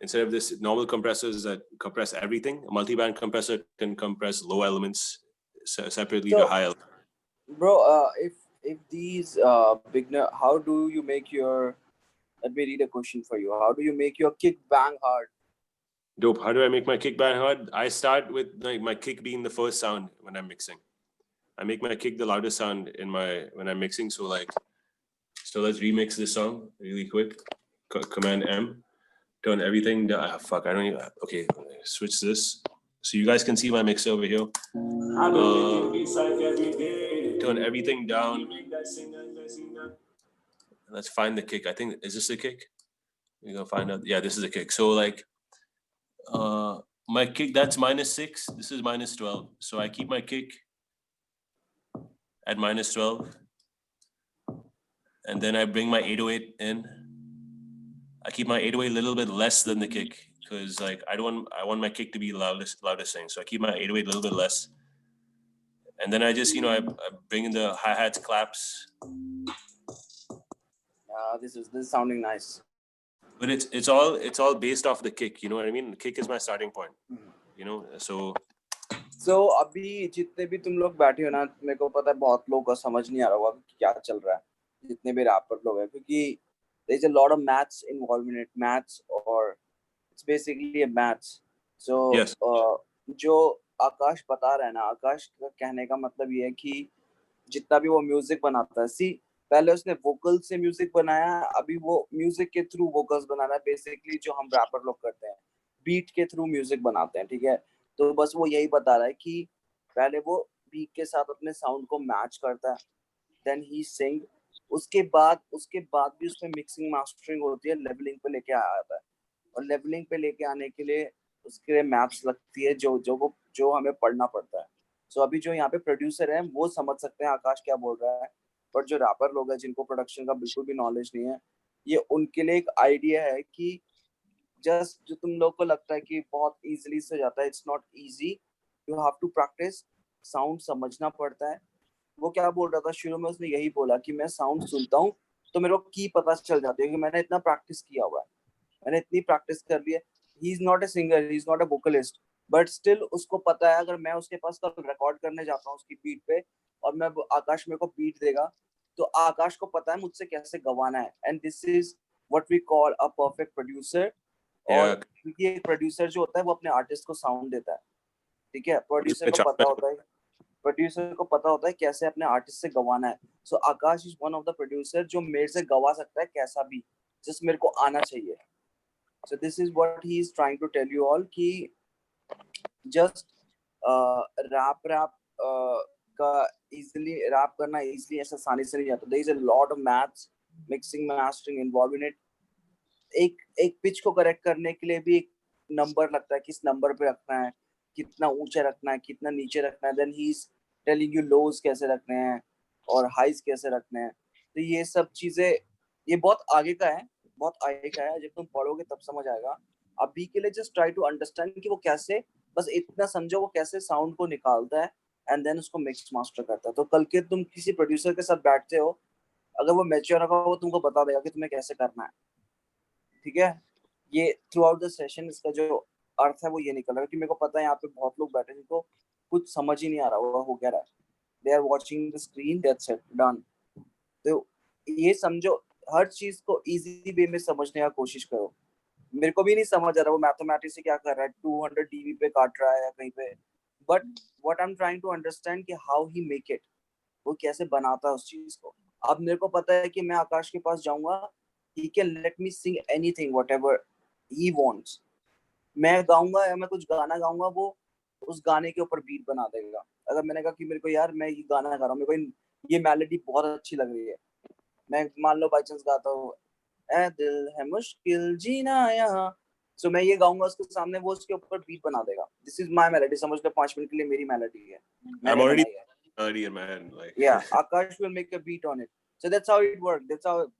instead of this normal compressors that compress everything, a multi-band compressor can compress low elements separately to So, high elements. bro, if these beginner, how do you make your? Let me read a question for you. How do you make your kick bang hard? Dope. How do I make my kick bang hard? I start with like my kick being the first sound when I'm mixing. I make my kick the loudest sound when I'm mixing. So let's remix this song really quick. Command M. Turn everything down. Fuck, I don't even. Okay, switch this. So you guys can see my mixer over here. Turn everything down. Let's find the kick. I think, is this the kick? We're gonna find out. Yeah, this is the kick. So like, my kick, that's -6. This is -12. So I keep my kick at -12. And then I bring my 808 in. I keep my 808 a little bit less than the kick because like I want my kick to be loudest thing. So I keep my 808 a little bit less. And then I just, I bring in the hi-hats, claps. This is sounding nice. But it's all based off the kick, you know what I mean? The kick is my starting point. So अभी जितने भी तुम लोग बैठे हो ना, मेरे को पता है बहुत लोगों को समझ नहीं आ रहा होगा कि क्या चल रहा है, जितने भी रैपर लोग हैं, क्योंकि there is a lot of maths involved in it, maths or it's basically a maths. So yes. जो आकाश बता रहा है ना, आकाश का कहने का मतलब ये है कि जितना भी वो म्यूजिक बनाता है, सी पहले उसने वोकल से म्यूजिक बनाया, अभी वो म्यूजिक के थ्रू वोकल्स बना रहा है, बेसिकली जो हम रैपर लोग करते हैं, बीट के थ्रू म्यूजिक बनाते हैं, ठीक है? तो बस वो यही बता रहा है कि पहले वो बीट के साथ अपने साउंड को मैच करता है, देन ही सिंग, उसके बाद भी उसमें मिक्सिंग मास्टरिंग होती है, लेवलिंग पे लेके आता है, और लेवलिंग पे लेके आने के लिए उसके लिए मैथ्स लगती है जो हमें पढ़ना पड़ता है. सो अभी जो यहाँ पे प्रोड्यूसर है वो समझ सकते हैं आकाश क्या बोल रहा है, पर जो रैपर लोग हैं जिनको प्रोडक्शन का बिल्कुल भी नॉलेज नहीं है, ये उनके लिए एक आइडिया है कि जस्ट जो तुम लोग को लगता है कि बहुत इजीली से जाता है, it's not easy, you have to practise, sound समझना पड़ता है. वो क्या बोल रहा था शुरू में, उसने यही बोला कि मैं साउंड सुनता हूँ तो मेरे को की पता चल जाती है कि मैंने इतना प्रैक्टिस किया हुआ है, मैंने इतनी प्रैक्टिस कर ली है. He is not a singer, he is not a vocalist, but still उसको पता है अगर मैं उसके पास कल रिकॉर्ड करने जाता हूँ उसकी बीट पे और मैं आकाश मेरे को बीट देगा, तो आकाश को पता है मुझसे कैसे गवाना है. And this is what we call a perfect producer. और क्योंकि एक प्रोड्यूसर जो होता है वो अपने आर्टिस्ट को साउंड देता है, ठीक है? प्रोड्यूसर को पता होता है कैसे अपने आर्टिस्ट से गवाना है. So Akash is one of the producer जो मेरे से गवा सकता है कैसा भी, जस्ट मेरे को आना चाहिए. So this is what he is trying to tell you all कि just rap का easily rap करना easily ऐसा आसानी से नहीं जाता. There is a lot of maths, mixing, mastering involved in it. एक पिच को करेक्ट करने के लिए भी एक नंबर लगता है, किस नंबर पे रखना है, कितना ऊंचा रखना है, कितना नीचे रखना है. Then he is telling you लोज कैसे रखने हैं और हाइज कैसे रखने हैं. तो ये सब चीजें ये बहुत आगे का है, जब तुम पढ़ोगे तब समझ आएगा. अभी के लिए जस्ट ट्राई टू अंडरस्टैंड कि वो कैसे, बस इतना समझो वो कैसे साउंड को निकालता है एंड देन उसको मिक्स मास्टर करता है. तो कल के तुम किसी प्रोड्यूसर के साथ बैठते हो, अगर वो मैच्योर होगा वो तुमको बता देगा कि तुम्हें कैसे करना है, ठीक है? ये थ्रू आउट द सेशन इसका जो अर्थ है वो ये निकल रहा है कि मेरे को पता है यहाँ पे बहुत लोग बैठे जिनको कुछ समझ ही नहीं आ रहा होगा हो क्या रहा है. They are watching the screen, that's it, done. तो ये समझो, हर चीज को इजी वे में समझने का कोशिश करो. मेरे को भी नहीं समझ आ रहा वो मैथमेटिक्स से क्या कर रहा है, 200 डीबी पे काट रहा है या कहीं पे, but what I am trying to understand कि हाउ ही मेक इट, वो कैसे बनाता है उस चीज को. अब मेरे को पता है कि मैं आकाश के पास जाऊंगा, he can let me sing anything whatever he wants. मैं गाऊंगा या मैं कुछ गाना गाऊंगा, वो उस गाने के ऊपर बीट बना देगा. अगर मैंने कहा कि मेरे को यार मैं ये गाना गा रहा हूँ, मेरे को ये मेलोडी बहुत अच्छी लग रही है, मैं मान लो बाई चांस गाता हूँ ए दिल है मुश्किल जीना यहाँ, सो मैं ये गाऊंगा उसके सामने, वो उसके ऊपर बीट बना देगा. दिस इज माय मेलोडी, समझ लो 5 मिनट के लिए मेरी मेलोडी है, मैंने बनाई है. Already in my head, like yeah, Aakash will make a beat on it. So that's how it works.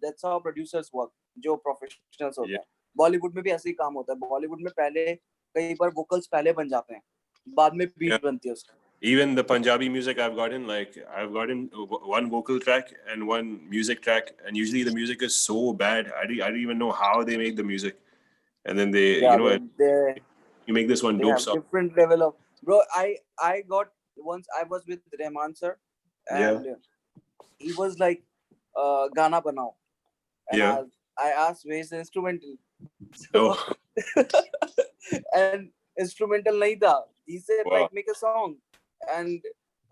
That's how producers work, जो professionals होते हैं. बॉलीवुड में भी ऐसे ही काम होता है. बॉलीवुड में पहले कई बार वोकल्स पहले बन जाते हैं, बाद में बीट बनती है उसकी. Even the Punjabi music I've gotten one vocal track and one music track, and usually the music is so bad. I don't even know how they make the music, and then they Yeah, they you make this one they dope have song. different level of, bro. I got once, I was with Rahman sir, and he was like, Gana banao, and I asked where's the instrumental. So, and instrumental nahi tha. He said like make a song, and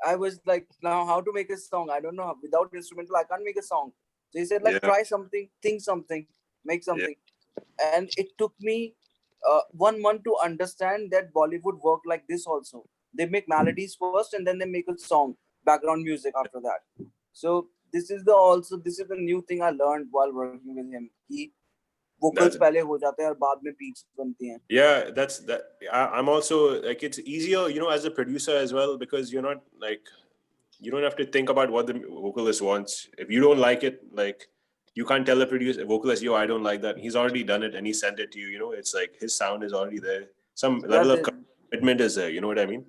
I was like, now how to make a song? I don't know. Without instrumental, I can't make a song. So he said like try something, think something, make something, and it took me 1 month to understand that Bollywood work like this also. They make melodies first and then they make a song, background music after that. So this is the new thing I learned while working with him. He vocals पहले हो जाते हैं और बाद में beats बनती हैं. Yeah, that's that. I'm also like, it's easier, as a producer as well, because you're not like, you don't have to think about what the vocalist wants. If you don't like it, like, you can't tell the producer vocalist, yo, I don't like that. He's already done it and he sent it to you. It's like his sound is already there. Some level of commitment is there. You know what I mean?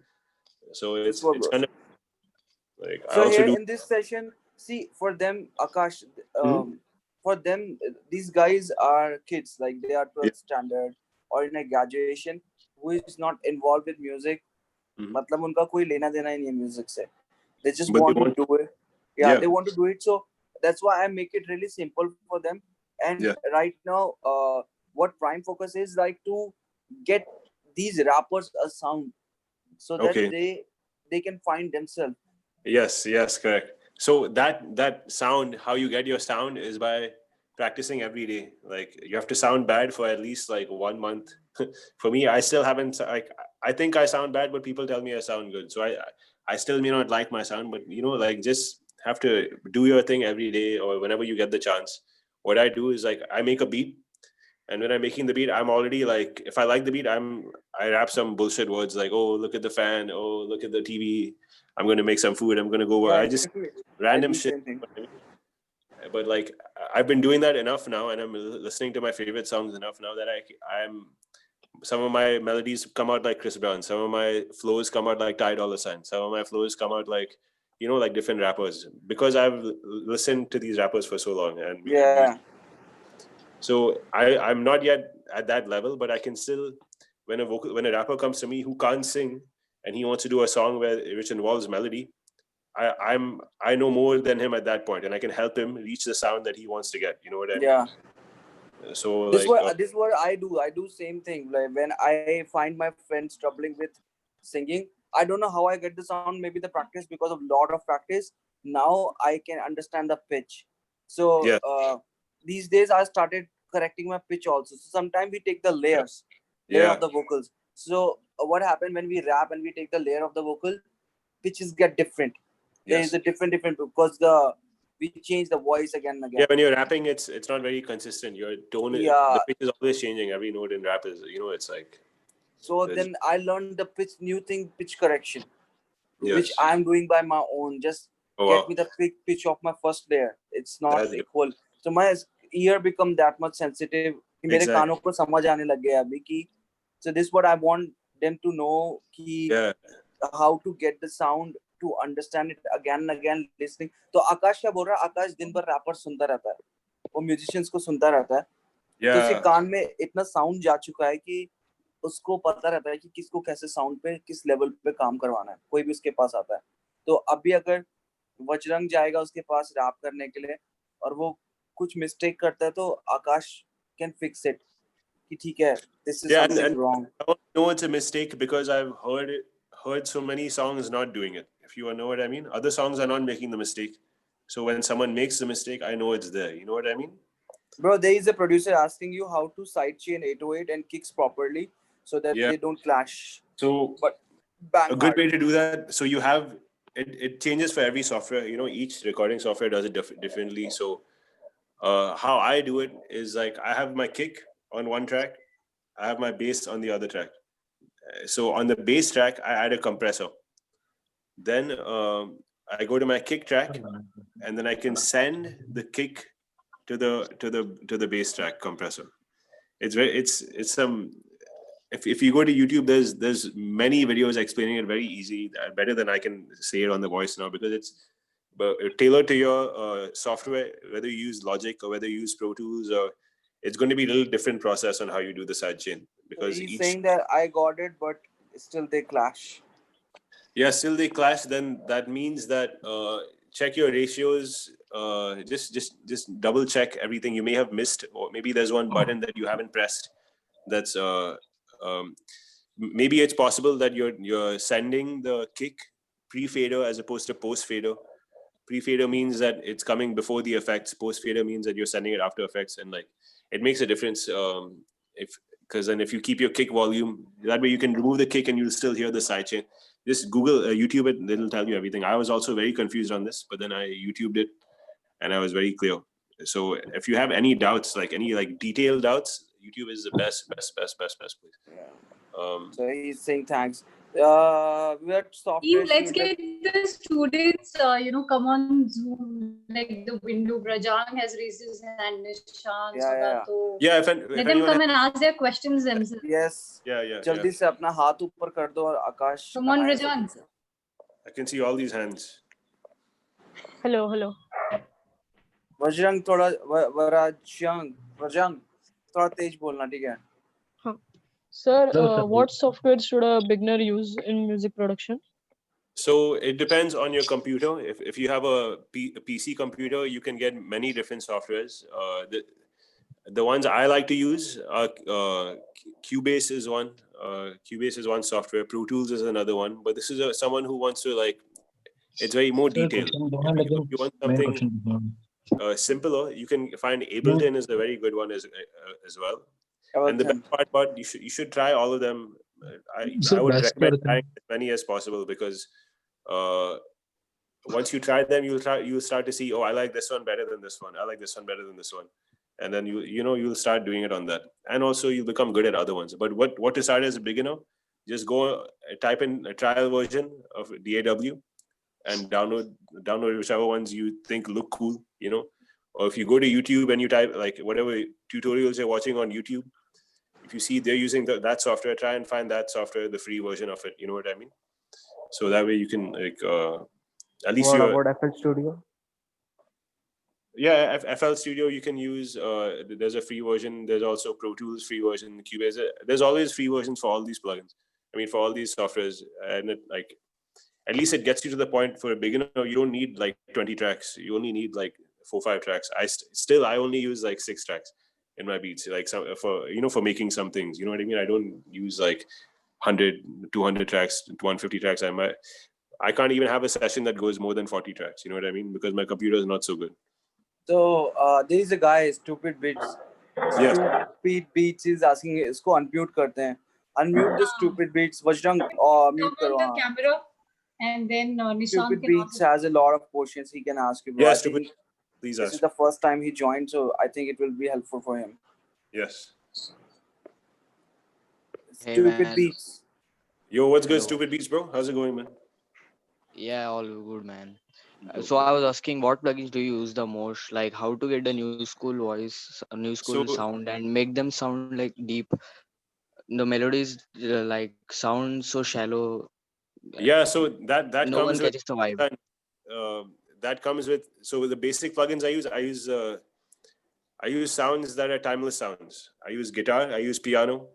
So it's kind of like, I so also here do. in this session, see, for them, Akash, for them, these guys are kids, like they are 12th standard or in a graduation, who is not involved with music. मतलब उनका कोई लेना देना ही नहीं है music से. They just want to do it. Yeah, they want to do it. So that's why I make it really simple for them. And right now, what prime focus is like to get these rappers a sound, so that they can find themselves. Yes, correct. So that sound, how you get your sound is by practicing every day. Like, you have to sound bad for at least like 1 month. For me, I still haven't, like, I think I sound bad, but people tell me I sound good. So I still may not like my sound, but like, just have to do your thing every day or whenever you get the chance. What I do is, like, I make a beat, and when I'm making the beat, I'm already like, if I like the beat, I rap some bullshit words like, oh, look at the fan, oh, look at the TV, I'm going to make some food, I'm going to go. I just random shit. But like, I've been doing that enough now, and I'm listening to my favorite songs enough now that I'm some of my melodies come out like Chris Brown, some of my flows come out like Ty Dolla $ign, some of my flows come out like, like different rappers, because I've listened to these rappers for so long. And so I'm not yet at that level, but I can still, when a rapper comes to me who can't sing and he wants to do a song which involves melody, I know more than him at that point, and I can help him reach the sound that he wants to get. You know what I mean? Yeah. So this is what I do. I do same thing. Like when I find my friends struggling with singing, I don't know how I get the sound. Maybe the practice, because of lot of practice. Now I can understand the pitch. So these days I started correcting my pitch also. So sometimes we take the layer of the vocals. So what happened when we rap and we take the layer of the vocal, pitches get different. There is a different because we change the voice again and again. Yeah, when you're rapping, it's not very consistent. Your tone, the pitch is always changing. Every note in rap is, it's like. So then I learned the new thing, pitch correction, which Yes. I'm doing by my own. Just get me the pitch of my first layer. It's not equal. So my ear become that much sensitive. मेरे कानों को समझ आने लग गया अभी कि. So this is what I want them to know कि how to get the sound, to understand it again and again listening. तो आकाश क्या बोल रहा है? आकाश दिन भर रैपर सुनता रहता है, वो म्यूजिशियंस को सुनता रहता है. तो उसके कान में इतना साउंड जा चुका है कि उसको पता रहता है कि किसको कैसे साउंड पे किस लेवल पे काम करवाना है. कोई भी उसके पास आता है, तो अभी अगर वजरंग जाएगा उसके पास रैप करने के लिए और वो कुछ मिस्टेक करता है, तो आकाश कैन फिक्स इट कि ठीक है, this is something wrong. I don't know it's a mistake because I've heard so many songs not doing it. If you know what I mean, other songs are not making the mistake. So when someone makes the mistake, I know it's there. You know what I mean? Bro, there is a producer asking you how to sidechain 808 and kicks properly so that they don't clash. So but a good way to do that. So you have it changes for every software. Each recording software does it differently. So how I do it is like, I have my kick on one track, I have my bass on the other track. So on the bass track, I add a compressor. Then I go to my kick track, and then I can send the kick to the bass track compressor. it's some. If you go to YouTube, there's many videos explaining it very easy, better than I can say it on the voice now, because it's tailored to your software, whether you use Logic or whether you use Pro Tools, or it's going to be a little different process on how you do the sidechain, because so he's saying that I got it, but still they clash. Yeah, still they clash. Then that means that check your ratios. Just double check everything you may have missed, or maybe there's one button that you haven't pressed. That's um, maybe it's possible that you're sending the kick pre-fader as opposed to post-fader. Pre-fader means that it's coming before the effects. Post-fader means that you're sending it after effects, and like it makes a difference. Because then if you keep your kick volume, that way you can remove the kick and you'll still hear the sidechain. Just Google, YouTube it, it'll tell you everything. I was also very confused on this, but then I YouTubed it and I was very clear. So if you have any doubts, like any like detailed doubts, YouTube is the best place. Yeah. So he's saying thanks. What software Let's should get the students, come on Zoom, like the window. Brajang has raised his hand, Nishan, Sadato. Yeah, Let them come and ask their questions themselves. Yes. Yeah. जल्दी से अपना हाथ ऊपर कर दो और आकाश. Come on, Brajang. I can see all these hands. Hello. वज्रंग थोड़ा वज्रंग थोड़ा तेज बोलना, ठीक है? Sir, what software should a beginner use in music production? So it depends on your computer. If you have a PC computer, you can get many different softwares. The ones I like to use are Cubase is one. Cubase is one software. Pro Tools is another one. But this is someone who wants to like, it's very more detailed. If you want something simpler, you can find Ableton is a very good one as well. And the best part about you should try all of them. I would recommend trying as many as possible, because once you try them, you'll start to see, oh, I like this one better than this one. I like this one better than this one. And then you'll start doing it on that. And also you'll become good at other ones. But what to start as a beginner, just go type in a trial version of DAW and download whichever ones you think look cool, or if you go to YouTube and you type like whatever tutorials you're watching on YouTube, if you see they're using that software, try and find that software, the free version of it. You know what I mean? So that way you can like at least what about FL Studio? Yeah, FL Studio you can use. There's a free version. There's also Pro Tools free version. Cubase. There's always free versions for all these plugins. I mean, for all these softwares, and at least it gets you to the point for a beginner. You don't need like 20 tracks. You only need like 4-5 tracks. I only use like 6 tracks in my beats, like for making some things. You know what I mean? I don't use like 100, 200 tracks, 150 tracks. I can't even have a session that goes more than 40 tracks. You know what I mean? Because my computer is not so good. So there is a guy, Stupid Beats. Yeah. Stupid Beats is asking, इसको unmute करते हैं. Unmute the Stupid Beats. Vajrang, mute करो. The camera, and then Nishan. Stupid Beats has a lot of questions he can ask you. Yeah, Stupid. Please ask. This is the first time he joined, so I think it will be helpful for him. Yes. Stupid Beats. Yo, what's good, Stupid Beats, bro? How's it going, man? Yeah, all good, man. So I was asking, what plugins do you use the most? Like how to get the new school voice, new school sound, and make them sound like deep. The melodies like sound so shallow. Yeah, so that no comes one catches the vibe. That comes with, so with the basic plugins I use sounds that are timeless sounds. I use guitar, I use piano,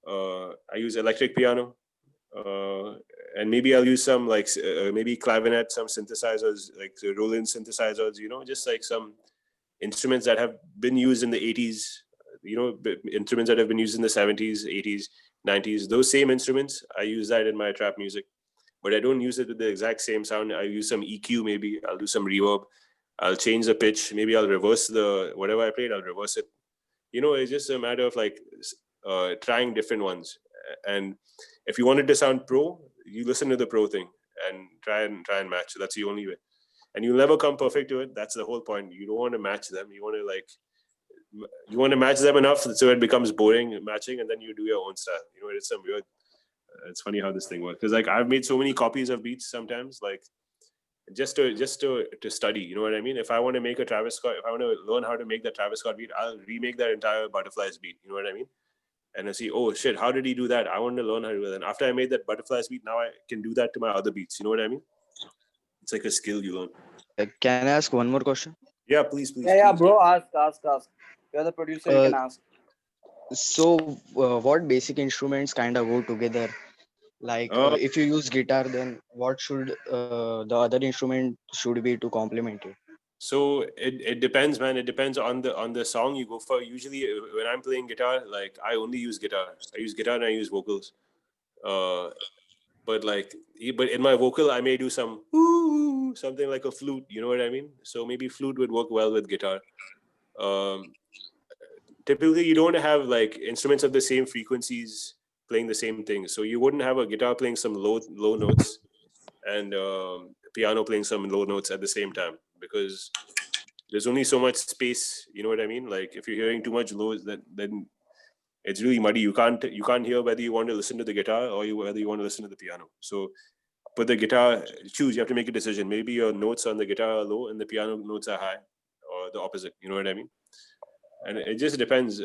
I use electric piano, and maybe I'll use some like maybe clavinet, some synthesizers like the Roland synthesizers, just like some instruments that have been used in the 80s, instruments that have been used in the 70s, 80s, 90s. Those same instruments, I use that in my trap music, but I don't use it with the exact same sound. I use some EQ, maybe I'll do some reverb. I'll change the pitch. Maybe I'll reverse whatever I played, I'll reverse it. It's just a matter of like trying different ones. And if you want it to sound pro, you listen to the pro thing and try and match. That's the only way. And you'll never come perfect to it. That's the whole point. You don't want to match them. You want to match them enough so it becomes boring matching, and then you do your own style. It's some weird. It's funny how this thing works, because like I've made so many copies of beats sometimes, like just to study. You know what I mean? If I want to make a Travis Scott, if I want to learn how to make that Travis Scott beat, I'll remake that entire Butterflies beat. You know what I mean? And I see, oh shit, how did he do that? I want to learn how to do that. And after I made that Butterflies beat, now I can do that to my other beats. You know what I mean? It's like a skill you learn. Can I ask one more question? Yeah, please, Yeah, please. bro. Ask. You're the producer. You Uh, can ask. so, what basic instruments kind of go together? Like, Uh, if you use guitar, then what should the other instrument should be to complement it? so it depends, man. It depends on the song you go for. Usually, when I'm playing guitar, like I only use guitar. I use guitar and I use vocals. Uh, but like, but in my vocal, I may do some ooh, something like a flute. You know what I mean? So maybe flute would work well with guitar. Um, Typically, you don't have like instruments of the same frequencies playing the same thing. So you wouldn't have a guitar playing some low notes and piano playing some low notes at the same time, because there's only so much space. You know what I mean? Like if you're hearing too much lows, then it's really muddy. You can't hear whether you want to listen to the guitar or whether you want to listen to the piano. So put the guitar, choose. You have to make a decision. Maybe your notes on the guitar are low and the piano notes are high, or the opposite. You know what I mean? And it just depends.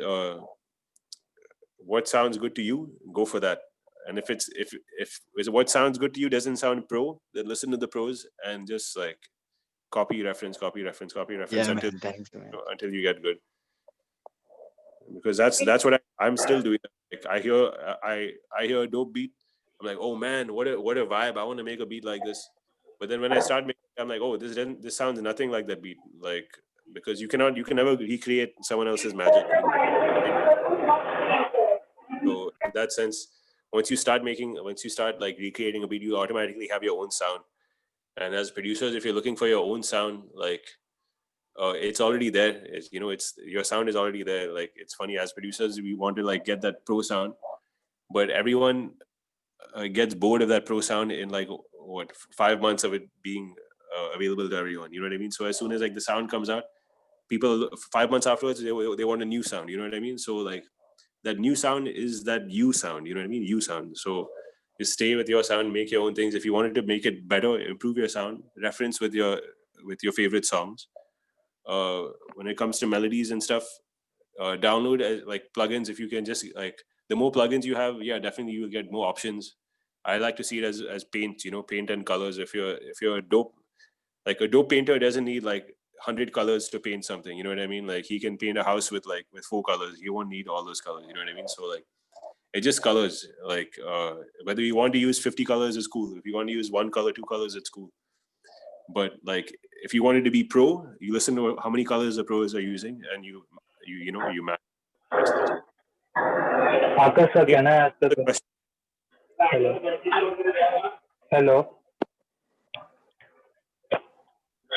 What sounds good to you, go for that. And if what sounds good to you doesn't sound pro, then listen to the pros and just like copy reference, Yeah, until man. Thanks, man. until you get good. Because that's what I'm still doing. Like I hear a dope beat, I'm like, oh man, what a vibe! I want to make a beat like this. But then when I start making, I'm like, oh, this sounds nothing like that beat. Like because you can never recreate someone else's magic. So in that sense, once you start like recreating a beat, you automatically have your own sound. And as producers, if you're looking for your own sound, like it's already there. It's your sound is already there. Like it's funny, as producers, we want to like get that pro sound, but everyone gets bored of that pro sound in like what 5 months of it being available to everyone. You know what I mean? So as soon as like the sound comes out, people 5 months afterwards they want a new sound. You know what I mean? So like that new sound is that you sound. You know what I mean? You sound. So just stay with your sound, make your own things. If you wanted to make it better, improve your sound, reference with your favorite songs. When it comes to melodies and stuff, download like plugins. If you can just like the more plugins you have, yeah, definitely you will get more options. I like to see it as paint, paint and colors. If you're a dope painter doesn't need like 100 colors to paint something. You know what I mean? Like he can paint a house with 4 colors. You won't need all those colors. You know what I mean? So like it just colors. Like whether you want to use 50 colors is cool. If you want to use one color, 2 colors, it's cool. But like if you wanted to be pro, you listen to how many colors the pros are using, and you match. That's it. Akash sir, Any can I ask a other question? question? Hello. Hello.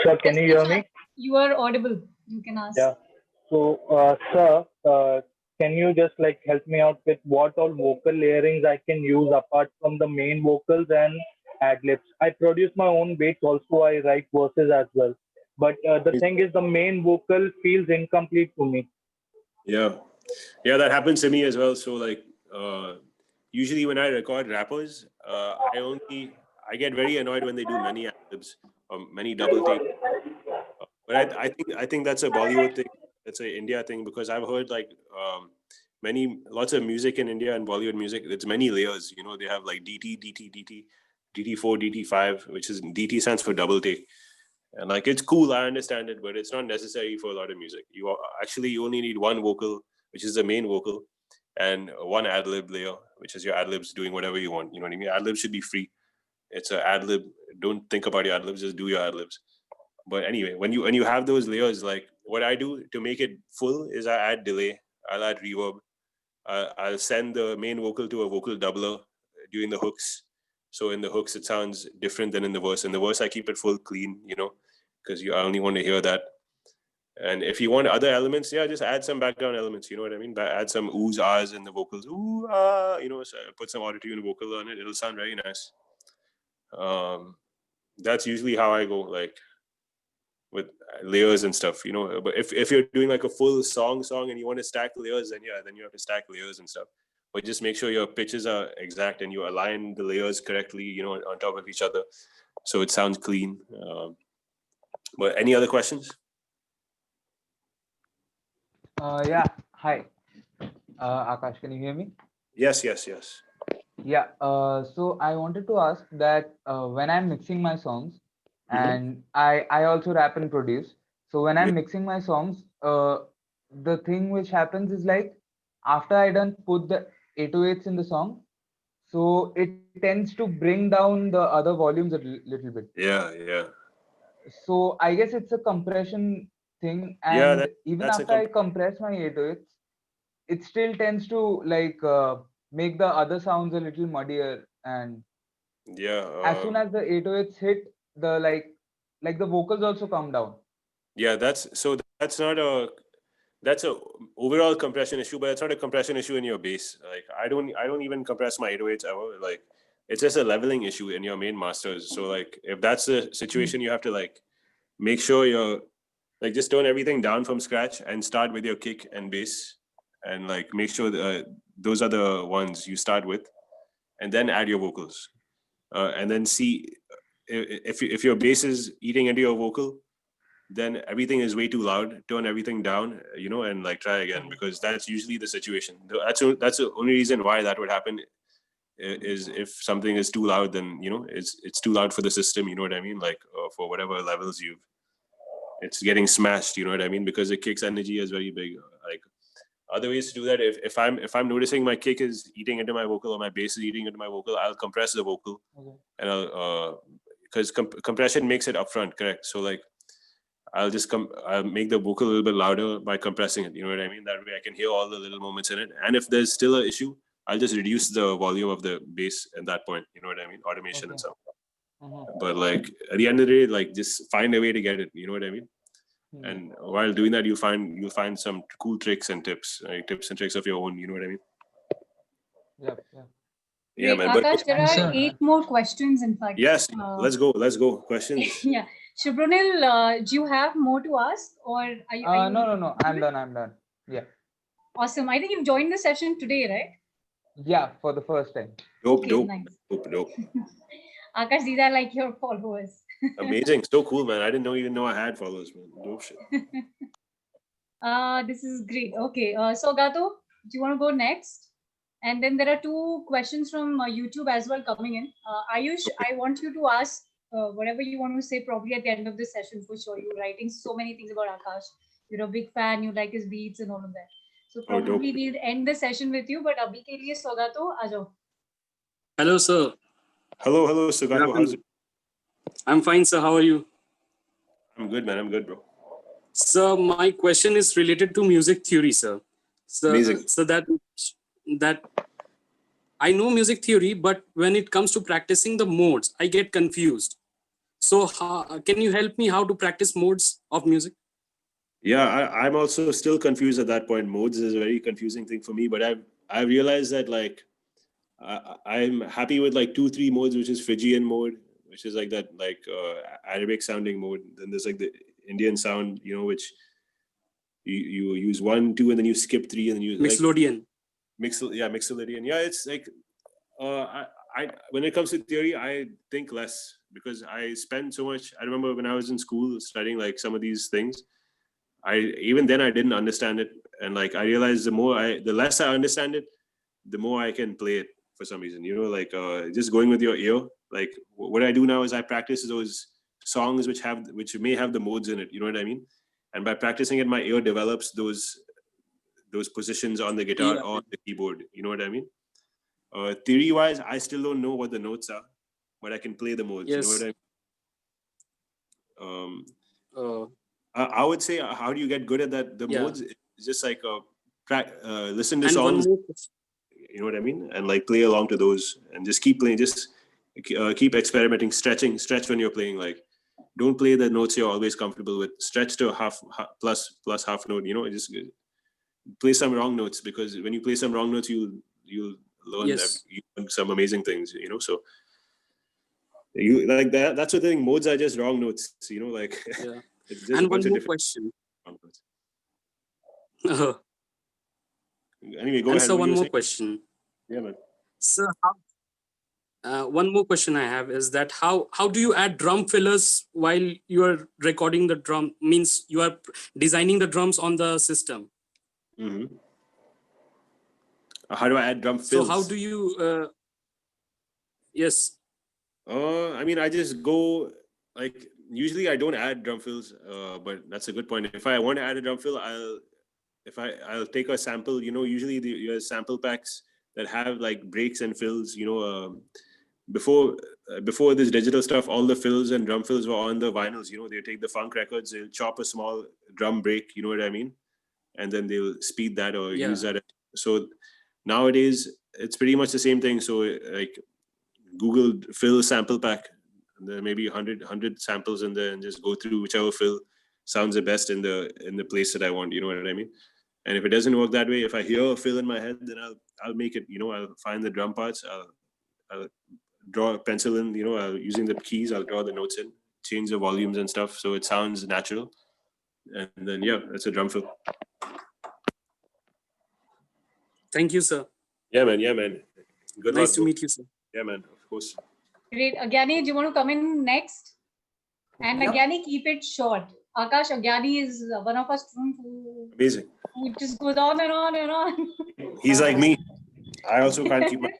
Sir, can Yes, you hear Prashant, me? you are audible. You can ask. Yeah. So, sir, can you just like help me out with what all vocal layerings I can use apart from the main vocals and ad libs? I produce my own beats, also I write verses as well. But the thing is, the main vocal feels incomplete to me. Yeah, yeah, that happens to me as well. So like, usually when I record rappers, I get very annoyed when they do many ad-libs or many double takes. But I think that's a Bollywood thing. That's a India thing, because I've heard like lots of music in India and Bollywood music. It's many layers. They have like DT, DT, DT, DT4, DT5, which is DT stands for double take. And like it's cool, I understand it, but it's not necessary for a lot of music. You only need one vocal, which is the main vocal, and one ad lib layer, which is your ad libs doing whatever you want. You know what I mean? Ad libs should be free. It's a ad lib. Don't think about your ad libs. Just do your ad libs. But anyway, when you have those layers, like what I do to make it full is I add delay. I'll add reverb. I'll send the main vocal to a vocal doubler during the hooks. So in the hooks, it sounds different than in the verse. In the verse, I keep it full clean, because I only want to hear that. And if you want other elements, yeah, just add some background elements. You know what I mean? Add some oohs, ahs in the vocals. Ooh, ah, so put some auto-tune vocal on it. It'll sound very nice. That's usually how I go, like with layers and stuff. But if you're doing like a full song and you want to stack layers, then yeah, then you have to stack layers and stuff. but just make sure your pitches are exact and you align the layers correctly, on top of each other, so it sounds clean. But any other questions? Yeah. Hi. Akash, can you hear me? Yes. Yeah. So I wanted to ask that when I'm mixing my songs, and I also rap and produce. So when I'm mixing my songs, the thing which happens is like after I done put the 808s in the song, so it tends to bring down the other volumes a little bit. Yeah. So I guess it's a compression thing, Yeah, and even that's a after I compress my 808s, it still tends to like make the other sounds a little muddier, and yeah. as soon as the 808s hit, the like the vocals also come down. Yeah, that's a overall compression issue, but it's not a compression issue in your bass. Like I don't even compress my 808s ever. Like it's just a leveling issue in your main masters. So like if that's the situation, you have to like make sure you're like just turn everything down from scratch and start with your kick and bass, and like make sure those are the ones you start with, and then add your vocals, and then see if your bass is eating into your vocal, then everything is way too loud. Turn everything down, and like try again, because that's usually the situation. That's the only reason why that would happen, is if something is too loud, then it's too loud for the system. You know what I mean? Like for whatever levels it's getting smashed. You know what I mean? Because the kick's energy is very big. Like other ways to do that, if I'm noticing my kick is eating into my vocal or my bass is eating into my vocal, I'll compress the vocal, and I'll because compression makes it upfront, correct? So like I'll make the vocal a little bit louder by compressing it. You know what I mean? That way I can hear all the little moments in it. And if there's still an issue, I'll just reduce the volume of the bass at that point. You know what I mean? Automation and stuff. But like at the end of the day, like just find a way to get it. You know what I mean? And while doing that, you'll find some cool tricks and tips, tips and tricks of your own. You know what I mean? Yeah. Yeah, Great. man. But Akash, there are 8 more questions, in fact. yes, let's go. Questions. Yeah. Shubhranil, do you have more to ask, or are you? No. I'm done. Yeah. Awesome. I think you've joined the session today, right? Yeah, for the first time. Dope. Okay, nice. Dope. Akash, these are like your followers. Amazing. So cool, man. I didn't even know I had followers, man. Dope shit. This is great. Okay, so Gato, do you want to go next? And then there are 2 questions from YouTube as well coming in. Ayush, I want you to ask whatever you want to say probably at the end of this session for sure. You're writing so many things about Akash. You're a big fan. You like his beats and all of that. So probably we'll end the session with you. But abhi ke liye Sogato, aa jao. Hello, sir. Hello, Sugato. How's it? I'm fine, sir. How are you? I'm good, man. I'm good, bro. Sir, my question is related to music theory, sir. Amazing. So that I know music theory, but when it comes to practicing the modes, I get confused. So can you help me how to practice modes of music? Yeah, I'm also still confused at that point. Modes is a very confusing thing for me, but I realized that like I'm happy with like 2-3 modes, which is Phrygian mode, which is like that Arabic sounding mode. Then there's like the Indian sound, which you use 1, 2, and then you skip 3, and then you Mixolydian. Mixolydian. Yeah, it's like I when it comes to theory, I think less because I spend so much. I remember when I was in school studying like some of these things. Even then I didn't understand it, and like I realized the less I understand it, the more I can play it for some reason. Just going with your ear. Like what I do now is I practice those songs which may have the modes in it. You know what I mean? And by practicing it, my ear develops those positions on the guitar or the keyboard. You know what I mean? Theory wise, I still don't know what the notes are, but I can play the modes. Yes. You know what I mean? I would say, how do you get good at that? The modes, it's just like listen to songs. You know what I mean? And like play along to those, and just keep playing. Just keep experimenting, stretch when you're playing. Like, don't play the notes you're always comfortable with. Stretch to half plus half note. Just play some wrong notes, because when you play some wrong notes, you'll learn some amazing things. So you like that. That's the thing. Modes are just wrong notes. Like. Yeah. It's just and one more question. Anyway, go ahead. So one more question. Yeah, man. So, one more question I have is that how do you add drum fillers while you are recording the drum? Means you are designing the drums on the system. Mm-hmm. How do I add drum fills? So how do you? Yes. I mean, I just go like usually I don't add drum fills, but that's a good point. If I want to add a drum fill, I'll take a sample. Usually you have sample packs that have like breaks and fills. Before this digital stuff, all the fills and drum fills were on the vinyls. They take the funk records, they'll chop a small drum break. You know what I mean? And then they'll speed that or use Yeah. that. So nowadays it's pretty much the same thing. So like Google fill sample pack. There may be 100 samples in there, and just go through whichever fill sounds the best in the place that I want. You know what I mean? And if it doesn't work that way, if I hear a fill in my head, then I'll make it. I'll find the drum parts. I'll draw a pencil in. I'll using the keys. I'll draw the notes in, change the volumes and stuff so it sounds natural. And then it's a drum fill. Thank you, sir. Yeah, man. Yeah, man. Good luck. Nice to meet you, sir. Yeah, man. Of course. Great. Agyani, do you want to come in next? And Agyani, keep it short. Aakash, Agyani is one of our students Amazing. who just goes on and on and on. He's like me. I also can't keep my.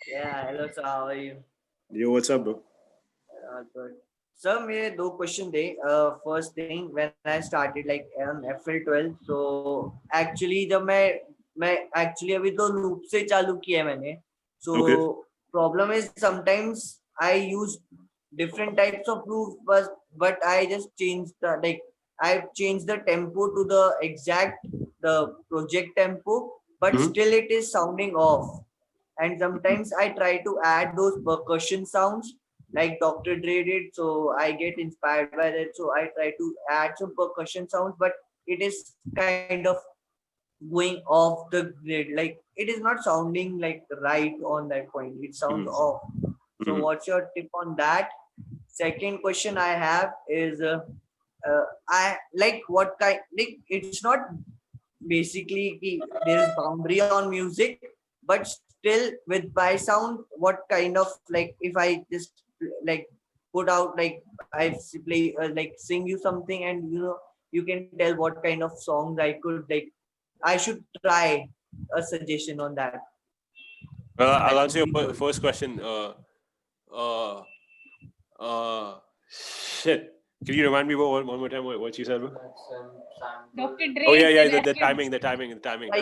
Yeah, hello sir, how are you? Yo, what's up, bro? Good. Sir, मेरे दो question थे. First thing, when I started like on FL12, so actually जब मैं actually अभी तो loop से चालू किया है मैंने. So problem is sometimes I use different types of loop, but I just changed I've changed the tempo to the project tempo, but still it is sounding off. And sometimes I try to add those percussion sounds like Dr. Dre did, so I get inspired by that. So I try to add some percussion sounds, but it is kind of going off the grid. Like it is not sounding like right on that point. It sounds off. So what's your tip on that? Second question I have is I like what kind, like it's not basically there is boundary on music, but still with by sound, what kind of, like if I just like put out like I play like sing you something, and you can tell what kind of songs I could like I should try, a suggestion on that. I'll answer your first question. Shit. Can you remind me one more time what you said, bro? Dr. Dre. Oh yeah, the timing.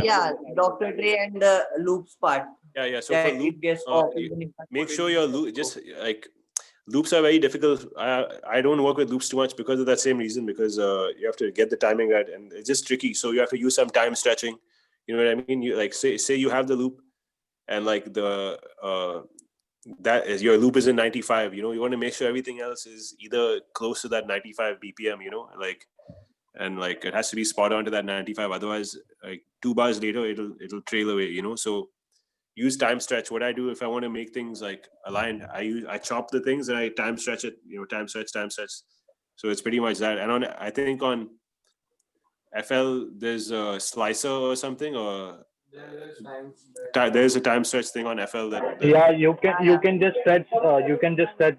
Yeah, Dr. Dre and the loops part. Yeah. So for loop, make sure your loop just like loops are very difficult. I don't work with loops too much because of that same reason, because you have to get the timing right, and it's just tricky. So you have to use some time stretching. You know what I mean? You like say you have the loop, and like that is your loop is in 95. You want to make sure everything else is either close to that 95 BPM. And like it has to be spot on to that 95. Otherwise, like 2 bars later, it'll trail away. So use time stretch. What I do if I want to make things like aligned, I chop the things and I time stretch it. Time stretch. So it's pretty much that. And I think on FL there's a slicer or something, or there's a time stretch thing on FL that you can just stretch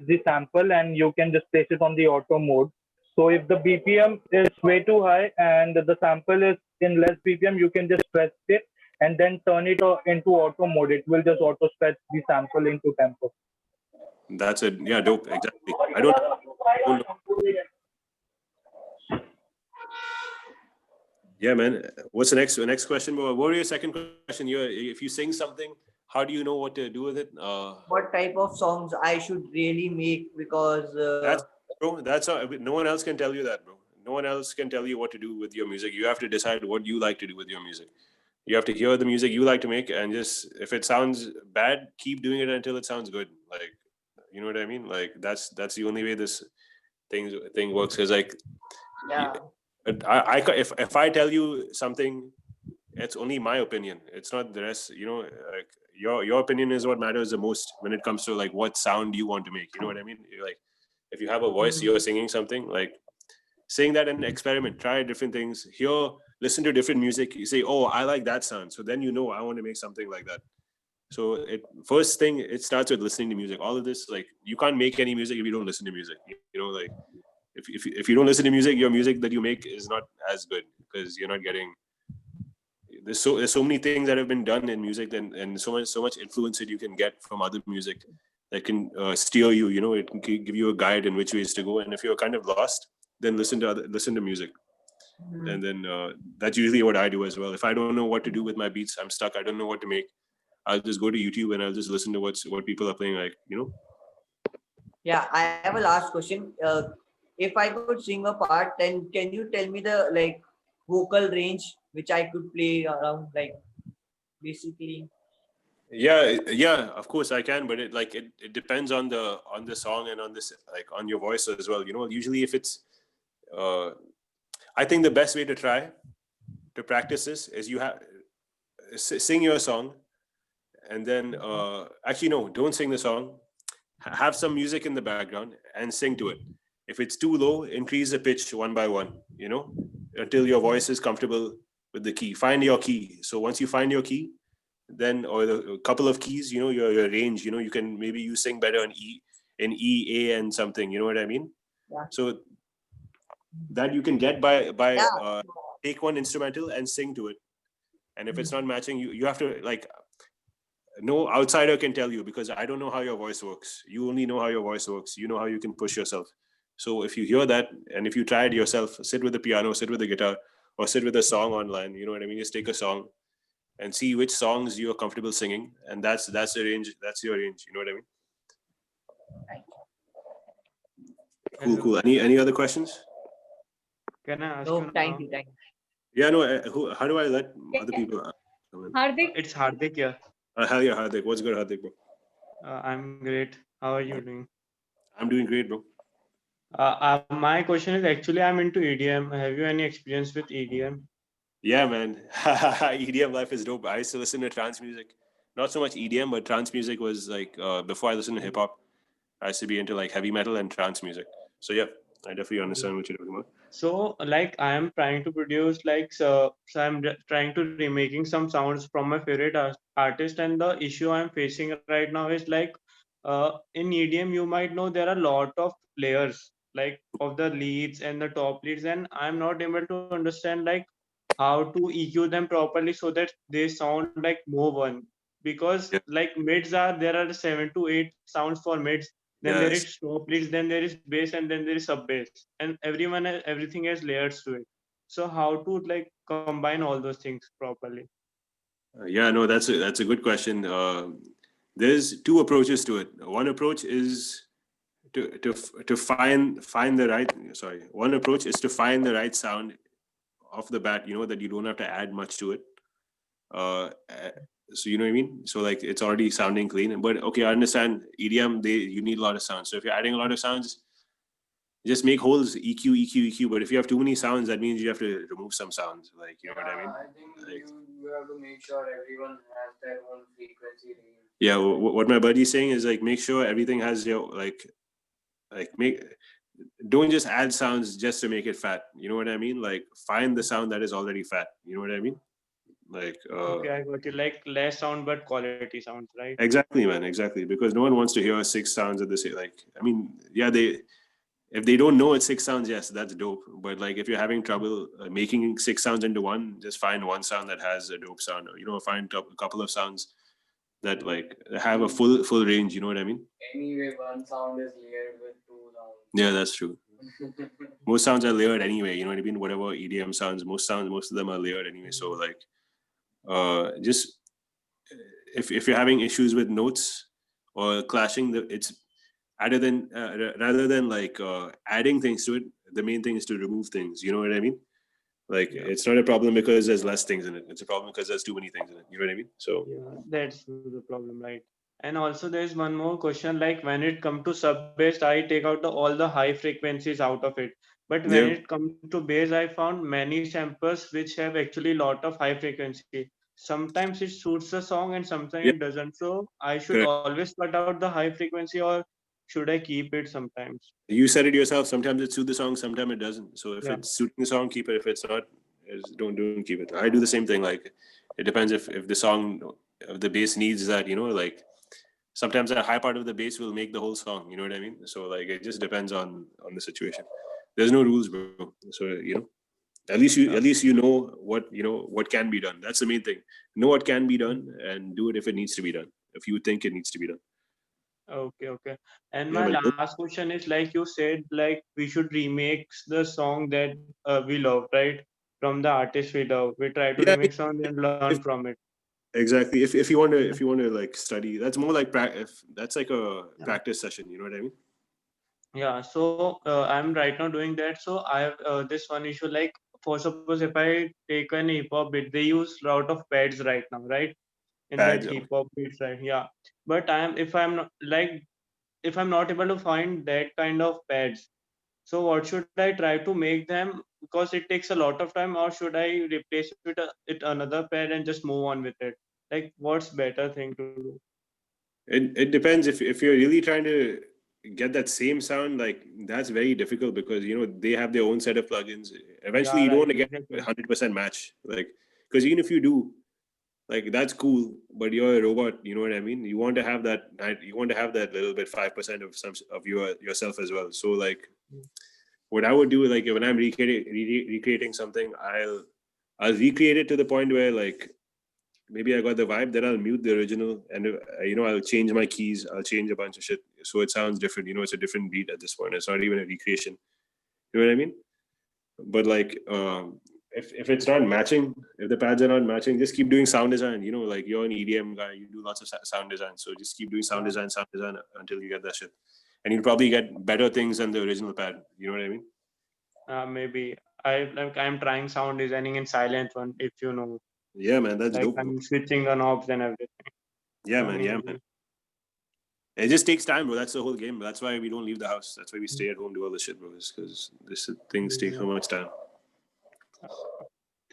the sample, and you can just place it on the auto mode. So if the BPM is way too high and the sample is in less BPM, you can just stretch it and then turn it into auto mode. It will just auto stretch the sample into tempo. That's it. Yeah, dope. Exactly. I don't know. Yeah, man. What's the next question? What were your second question? If you sing something, how do you know what to do with it? What type of songs I should really make? Because that's no one else can tell you that, bro. No one else can tell you what to do with your music. You have to decide what you like to do with your music. You have to hear the music you like to make, and just if it sounds bad, keep doing it until it sounds good. Like, you know what I mean? Like that's the only way this thing works. Because like, if I tell you something, it's only my opinion. It's not the rest. Like your opinion is what matters the most when it comes to like what sound you want to make. You know what I mean? Like if you have a voice, you're singing something, like sing that and experiment, try different things, listen to different music. You say, oh, I like that sound. So then I want to make something like that. So first thing, it starts with listening to music. All of this, like, you can't make any music if you don't listen to music. Like, if you don't listen to music, your music that you make is not as good, because you're not getting. There's so many things that have been done in music, and so much influence that you can get from other music that can steer you. It can give you a guide in which ways to go. And if you're kind of lost, then listen to music. And then that's usually what I do as well. If I don't know what to do with my beats, I'm stuck, I don't know what to make, I'll just go to YouTube and I'll just listen to what people are playing, like. Yeah, I have a last question. If I could sing a part, then can you tell me the like vocal range which I could play around, like basically? Yeah, of course I can, but it depends on the song and on this, like, on your voice as well. Usually if it's uh I think the best way to try to practice this is you have sing your song, and then actually, no, don't sing the song. Have some music in the background and sing to it. If it's too low, increase the pitch one by one, until your voice is comfortable with the key. Find your key. So once you find your key, then, or a couple of keys, your range, you can, maybe you sing better in E, A, and something, you know what I mean? Yeah. So that you can get by Yeah. take one instrumental and sing to it. And if it's not matching, you have to, like, no outsider can tell you, because I don't know how your voice works. You only know how your voice works. You know how you can push yourself. So if you hear that, and if you try it yourself, sit with the piano, sit with the guitar, or sit with a song online, you know what I mean? Just take a song and see which songs you're comfortable singing, and that's the range. That's your range. You know what I mean? Cool. Any other questions? Can I ask No, you thank now? you, thank you. Yeah, no. How do I let other Yeah. people come in? Hardik, It's Hardik here. Hell yeah, Hardik. What's good, Hardik, bro? I'm great. How are you doing? I'm doing great, bro. My question is actually I'm into EDM. Have you any experience with EDM? Yeah, man. EDM life is dope. I used to listen to trance music. Not so much EDM, but trance music was like, before I listened to hip hop, I used to be into like heavy metal and trance music. So yeah, I definitely understand what you're talking about. So like I am trying to produce like trying to remaking some sounds from my favorite artist, and the issue I'm facing right now is like in EDM you might know there are a lot of layers like of the leads and the top leads, and I'm not able to understand like how to EQ them properly so that they sound like more one, because Yeah. like mids are there are 7 to 8 sounds for mids, then there Yes. is top leads, then there is bass, and then there is sub bass, and everything has layers to it. So how to like combine all those things properly? Yeah, no, that's a good question. There's two approaches to it. One approach is to find the right. Sorry, one approach is to find the right sound off the bat. That you don't have to add much to it. Uh, so you know what I mean. So like it's already sounding clean. But okay, I understand EDM. You need a lot of sounds. So if you're adding a lot of sounds, just make holes, EQ, EQ, EQ. But if you have too many sounds, that means you have to remove some sounds. Like, you know what I mean? I think you have to make sure everyone has their own frequency range. Yeah, what my buddy's saying is like make sure everything has your make don't just add sounds just to make it fat. You know what I mean? Like find the sound that is already fat. You know what I mean? Like Okay, I got you. Like less sound but quality sounds, right? exactly, man, exactly. Because no one wants to hear six sounds at the same. Like, I mean, yeah, if they don't know it's six sounds, yes, that's dope. But like if you're having trouble making six sounds into one, just find one sound that has a dope sound. Find a couple of sounds that like have a full range. You know what I mean? Anyway, one sound is layered with two sounds. Yeah, that's true. Most sounds are layered anyway. You know what I mean? Whatever EDM sounds, most of them are layered anyway. So like, just if you're having issues with notes or clashing, it's rather than like adding things to it. The main thing is to remove things. You know what I mean? Like Yeah. it's not a problem because there's less things in it. It's a problem because there's too many things in it. You know what I mean? So Yeah, that's the problem, right? And also there's one more question, like when it comes to sub bass, I take out all the high frequencies out of it. But when yeah, it comes to bass, I found many samples which have actually lot of high frequency. Sometimes it suits the song and sometimes it yeah, doesn't. So I should correct. always cut out the high frequency, or should I keep it sometimes? You said it yourself. Sometimes it suits the song, sometimes it doesn't. So if Yeah. it's suiting the song, keep it. If it's not, don't keep it. I do the same thing. Like it depends if the song the bass needs that, like sometimes a high part of the bass will make the whole song. You know what I mean? So like it just depends on the situation. There's no rules, bro. So at least you know what can be done. That's the main thing. Know what can be done and do it if it needs to be done. If you think it needs to be done. Okay, okay. And Yeah, my man. last question is like you said, like we should remake the song that we love, right? From the artist we love. We try to Yeah, remix song and learn if from it. exactly. If you want to like study, that's more like that's like a practice session. You know what I mean? Yeah, so I'm right now doing that. So I have this one issue like for suppose if I take an hip hop beat, they use lot of pads right now, right? In that Pads. hip hop beats, right? Yeah. But if I'm not like if I'm not able to find that kind of pads, so what should I try to make them? Because it takes a lot of time, or should I replace it another pad and just move on with it? Like, what's better thing to do? It depends. If you're really trying to get that same sound, like that's very difficult because they have their own set of plugins. Eventually, Yeah, you don't right, want to get exactly. 100% match, like because even if you do, like that's cool, but you're a robot. You know what I mean? You want to have that. You want to have that little bit 5% of some of yourself as well. So like, what I would do, like when I'm recreating something, I'll recreate it to the point where like maybe I got the vibe, then I'll mute the original and I'll change my keys, I'll change a bunch of shit so it sounds different. It's a different beat at this point. It's not even a recreation. You know what I mean? But like if it's not matching, if the pads are not matching, just keep doing sound design. Like you're an EDM guy, you do lots of sound design, so just keep doing Yeah. sound design until you get that shit, and you'll probably get better things than the original pad. You know what I mean? Maybe I'm trying sound designing in silent one, if you know. Yeah, man, that's Like dope, bro. I'm switching the knobs and everything. Yeah, man. Yeah, man. Maybe. It just takes time, bro. That's the whole game. That's why we don't leave the house. That's why we stay at home, do all this shit, bro. Because this things take so Yeah. much time.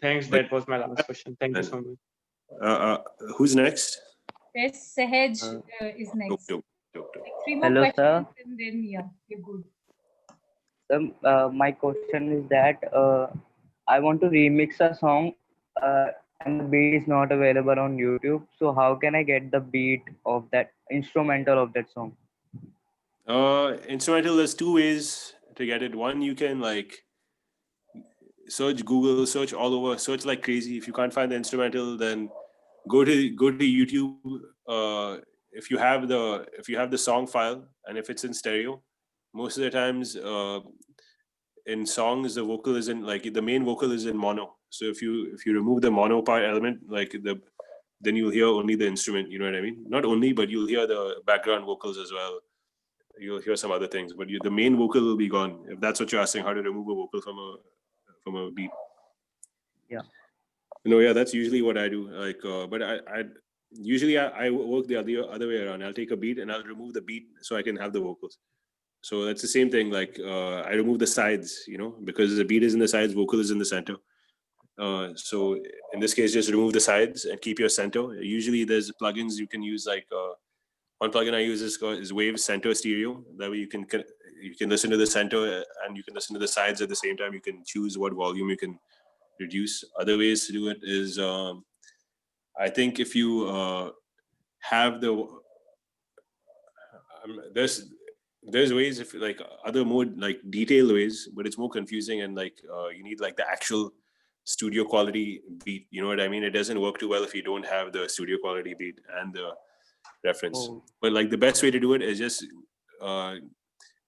Thanks. But That was my last question. Thank you man, so much. who's next? Yes, Sahaj Uh, is Dope, next. dope, dope, dope. Like three more Hello, sir. questions and then yeah, you're good. My question is that I want to remix a song and the beat is not available on YouTube. So how can I get the beat of that instrumental of that song? Instrumental. There's two ways to get it. One, you can like search Google, search all over, search like crazy. If you can't find the instrumental, then go to YouTube. If you have the song file and if it's in stereo, most of the times in songs the vocal is in like the main vocal is in mono. So if you remove the mono part element, like then you'll hear only the instrument. You know what I mean? Not only, but you'll hear the background vocals as well. You'll hear some other things, but the main vocal will be gone. If that's what you're asking, how to remove a vocal from a beat. Yeah. No, yeah, that's usually what I do. Like, but I usually I work the other way around. I'll take a beat and I'll remove the beat so I can have the vocals. So that's the same thing. Like, I remove the sides, because the beat is in the sides, vocal is in the center. So in this case, just remove the sides and keep your center. Usually, there's plugins you can use. Like, one plugin I use is Wave Center Stereo. That way, you can listen to the center and you can listen to the sides at the same time. You can choose what volume you can reduce. Other ways to do it is, I think if you have there's ways, if like other more like detailed ways, but it's more confusing, and like you need like the actual studio quality beat. You know what I mean? It doesn't work too well if you don't have the studio quality beat and the reference. Oh, But like the best way to do it is just uh,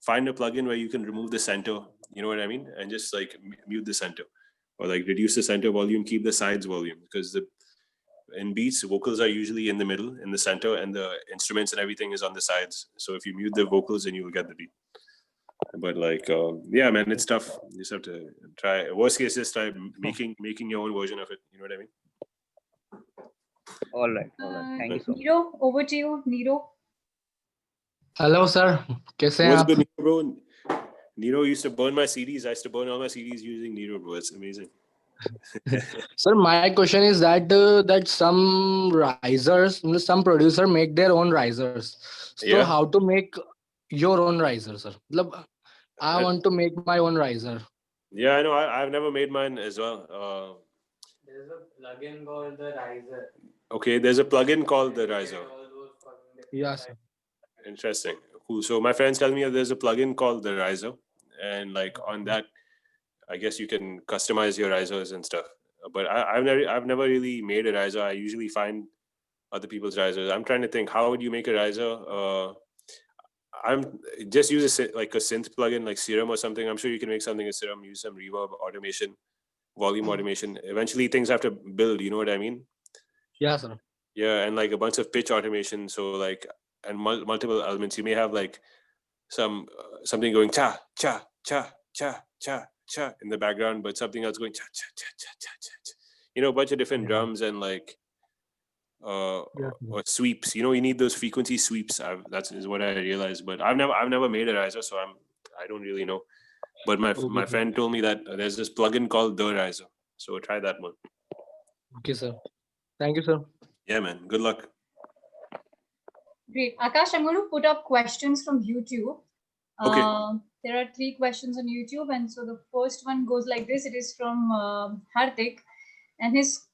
find a plugin where you can remove the center. You know what I mean? And just like mute the center, or like reduce the center volume, keep the sides volume, because in beats, vocals are usually in the middle, in the center, and the instruments and everything is on the sides. So if you mute the vocals, then you will get the beat. But like, yeah, man, it's tough. You just have to try. Worst case, just try making your own version of it. You know what I mean? all right, all right. Thank you so much. Nero, over to you, Nero. Hello sir कैसे हैं What's आप good, Nero, bro? Nero used to burn my CDs. I used to burn all my CDs using Nero, bro. It's amazing. sir my question is that some risers some producer make their own risers so Yeah, how to make your own riser sir मतलब I I, want to make my own riser yeah, I know. I've never made mine as well. There's a plugin called the Riser. Okay, there's a plugin called the Riser. Yeah, sir. Interesting. Cool. So my friends tell me that there's a plugin called the Riser, and like on that, I guess you can customize your risers and stuff. But I've never really made a riser. I usually find other people's risers. I'm trying to think, how would you make a riser? I'm just use like a synth plugin like Serum or something. I'm sure you can make something in Serum. Use some reverb, automation, volume automation. Eventually, things have to build. You know what I mean? Yeah, sir. Yeah, and like a bunch of pitch automation. So like, and multiple elements. You may have like something going cha cha cha cha cha cha in the background, but something else going cha cha cha cha cha cha. You know, a bunch of different drums and like Yeah, sir. or sweeps. You know, you need those frequency sweeps. That's is what I realized. But I've never made a riser, so I don't really know. But my Okay, sir. friend told me that there's this plugin called the riser. So try that one. Okay, sir. Thank you, sir. Yeah, man. Good luck. Great. Akash, I'm going to put up questions from YouTube. Okay. There are 3 questions on YouTube, and so the first one goes like this. It is from Hardik, and his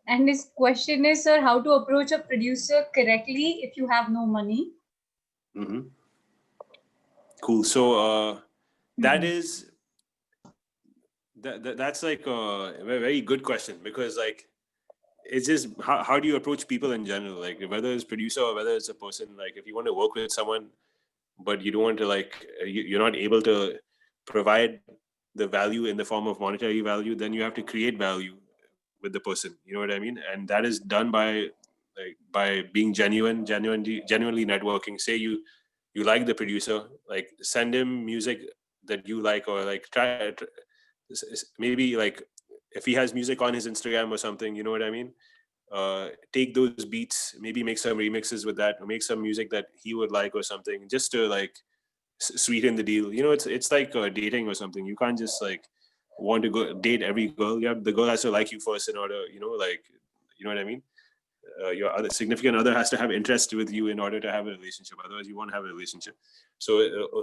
and his question is, sir, how to approach a producer correctly if you have no money? Mm-hmm. Cool. So that is that's like a very good question, because like it's just how do you approach people in general, like whether it's producer or whether it's a person. Like if you want to work with someone but you don't want to like you're not able to provide the value in the form of monetary value, then you have to create value with the person. You know what I mean? And that is done by being genuinely networking. Say you like the producer, like send him music that you like, or like maybe like if he has music on his Instagram or something, you know what I mean? Take those beats, maybe make some remixes with that, or make some music that he would like or something, just to like sweeten the deal. You know, it's like dating or something. You can't just like want to go date every girl. You have, the girl has to like you first in order, you know, like, you know what I mean? Your other significant other has to have interest with you in order to have a relationship. Otherwise, you won't have a relationship. So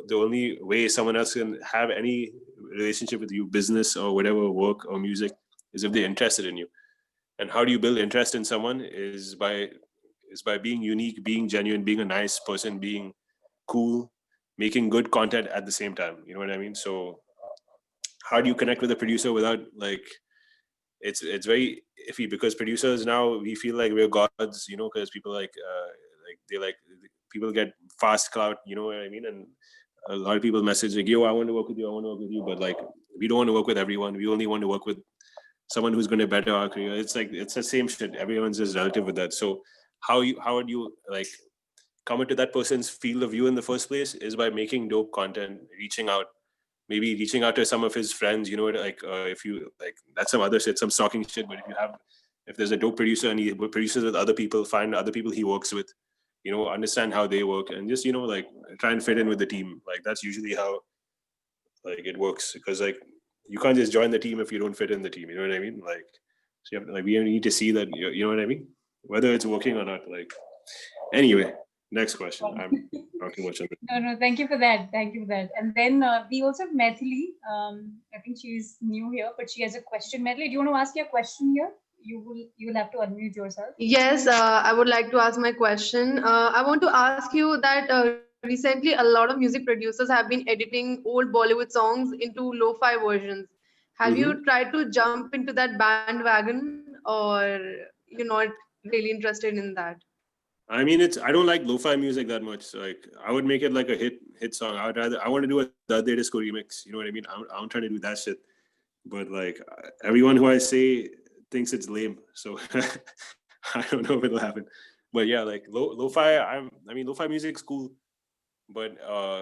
the only way someone else can have any relationship with you, business or whatever, work or music, is if they're interested in you. And how do you build interest in someone is by being unique, being genuine, being a nice person, being cool, making good content at the same time. You know what I mean? So how do you connect with a producer without like it's very iffy, because producers now we feel like we're gods, you know, because people like they like people get fast clout, you know what I mean? And a lot of people message like, yo, I want to work with you, I want to work with you, but like we don't want to work with everyone. We only want to work with someone who's going to better our career. It's like it's the same shit. Everyone's just relative with that. So how would you like come into that person's field of view in the first place is by making dope content, maybe reaching out to some of his friends, you know, like if you like, that's some other shit, some stalking shit. But if there's a dope producer and he produces with other people, find other people he works with, you know, understand how they work, and just, you know, like try and fit in with the team. Like that's usually how like it works, because like you can't just join the team if you don't fit in the team. You know what I mean? Like, so you have, like, we need to see that, you know what I mean, whether it's working or not. Like, anyway, next question. I'm talking much of it. No, thank you for that. Thank you for that. And then we also have Maithili. I think she's new here, but she has a question. Maithili, do you want to ask your question here? You will have to unmute yourself. Yes, I would like to ask my question. I want to ask you that recently a lot of music producers have been editing old Bollywood songs into lo-fi versions. Have you tried to jump into that bandwagon, or you're not really interested in that? I mean, I don't like lo-fi music that much. So, like, I would make it like a hit song. I want to do a The Day Disco remix. You know what I mean? I'm trying to do that shit. But like everyone who I say thinks it's lame. So I don't know if it'll happen. But yeah, like lo-fi. I mean, lo-fi music's cool. But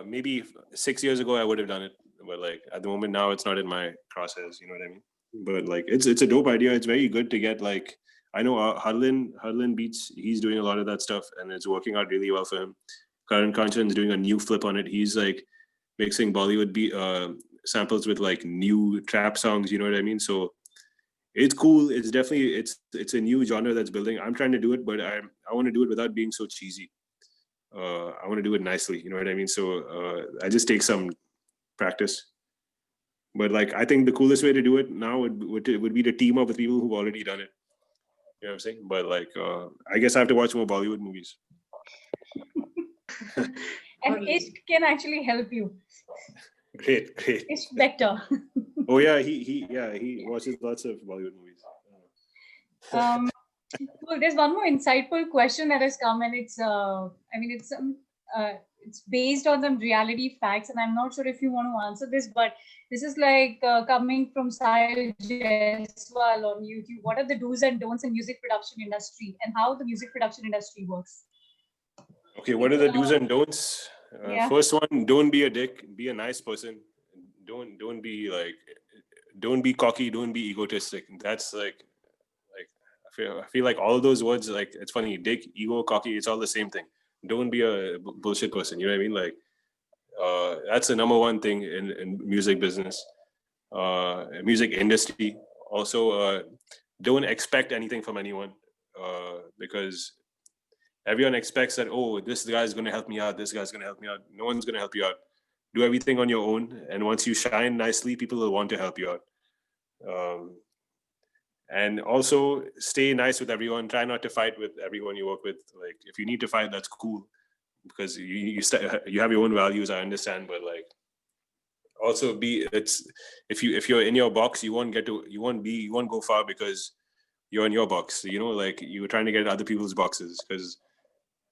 maybe 6 years ago I would have done it. But like at the moment now, it's not in my crosshairs. You know what I mean? But like it's a dope idea. It's very good to get like, I know Hudlin Beats. He's doing a lot of that stuff, and it's working out really well for him. Karan Kanchan's doing a new flip on it. He's like mixing Bollywood samples with like new trap songs. You know what I mean? So it's cool. It's definitely it's a new genre that's building. I'm trying to do it, but I want to do it without being so cheesy. I want to do it nicely. You know what I mean? So I just take some practice. But like I think the coolest way to do it now would be to team up with people who've already done it. You know what I'm saying? But like, I guess I have to watch more Bollywood movies. And Ishq can actually help you. Great, great. Ishq better. Oh yeah, he watches lots of Bollywood movies. Um, well, there's one more insightful question that has come, and it's based on some reality facts, and I'm not sure if you want to answer this, but this is like coming from Sahil Jaiswal on YouTube. What are the do's and don'ts in music production industry, and how the music production industry works? Okay, what are the do's and don'ts? Yeah. First one, don't be a dick. Be a nice person. Don't be like, don't be cocky. Don't be egotistic. That's like I feel like all those words, like, it's funny. Dick, ego, cocky. It's all the same thing. Don't be a bullshit person. You know what I mean? Like, that's the number one thing in music business, music industry. Also, don't expect anything from anyone, because everyone expects that, oh, this guy's going to help me out, this guy's going to help me out. No one's going to help you out. Do everything on your own, and once you shine nicely, people will want to help you out. And also stay nice with everyone. Try not to fight with everyone you work with. Like, if you need to fight, that's cool, because you have your own values, I understand, but like, also if you're in your box, you won't go far, because you're in your box. Like, you're trying to get other people's boxes, because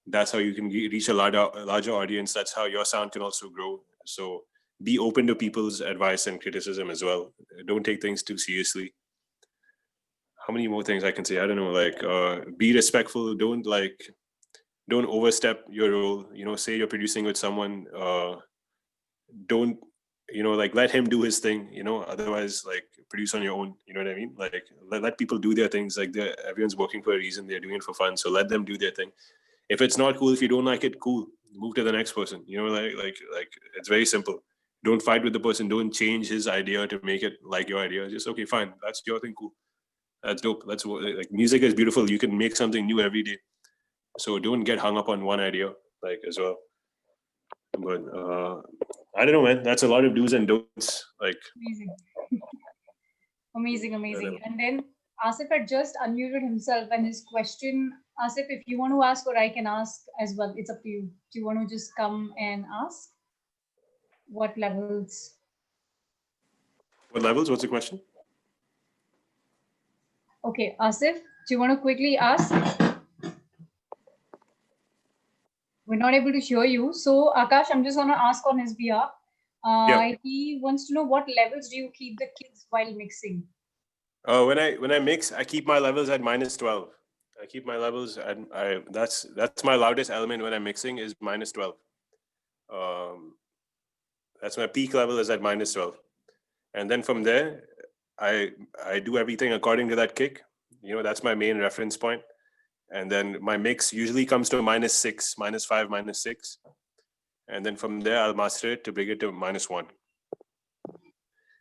that's how you can reach a larger audience. That's how your sound can also grow. So be open to people's advice and criticism as well. Don't take things too seriously. How many more things I can say? I don't know. Like, be respectful. Don't overstep your role. Say you're producing with someone. Don't like, let him do his thing. Otherwise, like, produce on your own. You know what I mean? Like, let people do their things. Like, everyone's working for a reason. They're doing it for fun. So let them do their thing. If it's not cool, if you don't like it, cool, move to the next person. Like it's very simple. Don't fight with the person. Don't change his idea to make it like your idea. Just, okay, fine, that's your thing, cool, that's dope. That's like, music is beautiful. You can make something new every day. So don't get hung up on one idea, like, as well. But I don't know, man. That's a lot of do's and don'ts. Like, Amazing. And then Asif had just unmuted himself, and his question, Asif, if you want to ask, or I can ask as well, it's up to you. Do you want to just come and ask? What levels? What's the question? Okay, Asif, do you want to quickly ask? We're not able to hear you. So, Aakash, I'm just going to ask on his behalf. He wants to know, what levels do you keep the kids while mixing? When I mix, I keep my levels at -12. I keep my levels at that's my loudest element when I'm mixing, is -12. That's my peak level, is at -12, and then from there, I do everything according to that kick. That's my main reference point, and then my mix usually comes to -6, -5, -6, and then from there I'll master it to bring it to -1.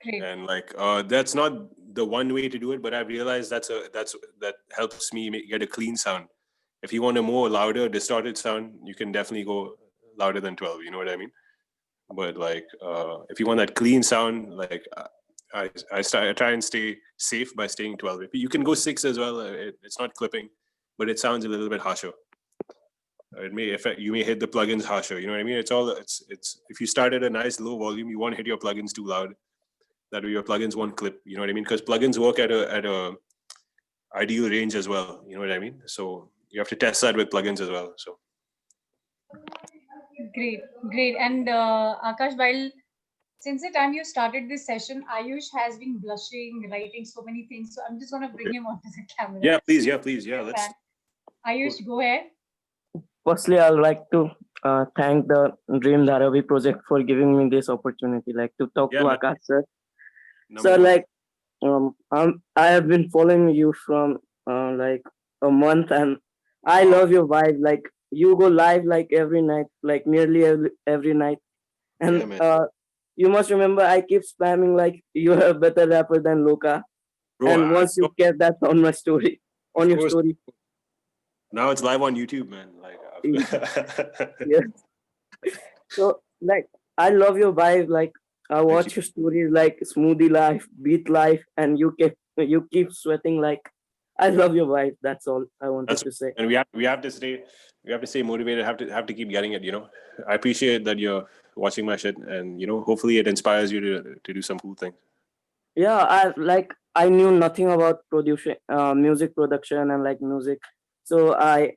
Great. And like, that's not the one way to do it, but I've realized that helps me get a clean sound. If you want a more louder, distorted sound, you can definitely go louder than 12. You know what I mean? But like, if you want that clean sound, like, I try and stay safe by staying 12. You can go 6 as well. It's not clipping, but it sounds a little bit harsher. It may affect, you may hit the plugins harsher. You know what I mean? It's if you start at a nice low volume, you won't hit your plugins too loud. That way your plugins won't clip. You know what I mean? Because plugins work at a ideal range as well. You know what I mean? So you have to test that with plugins as well. So great. And Aakash, since the time you started this session, Ayush has been blushing, writing so many things. So I'm just gonna bring him onto the camera. Yeah, please. Yeah, let's. Ayush, go ahead. Firstly, I'd like to thank the Dream Dharavi project for giving me this opportunity, like, to talk to Aakash sir. Sir, like, I have been following you from like a month, and I love your vibe. Like, you go live like every night, like nearly every night, and you must remember, I keep spamming like you're a better rapper than Loka. Bro, and once you get that on my story, on your story. Now it's live on YouTube, man. Like, yeah. So, like, I love your vibe. Like, I watch your stories, like Smoothie Life, Beat Life, and you keep sweating like I love your vibe. That's all I wanted to say. And we have to stay motivated. Have to keep getting it. You know, I appreciate that you're watching my shit, and hopefully it inspires you to do some cool things. Yeah, I knew nothing about production, music production, and like music. So I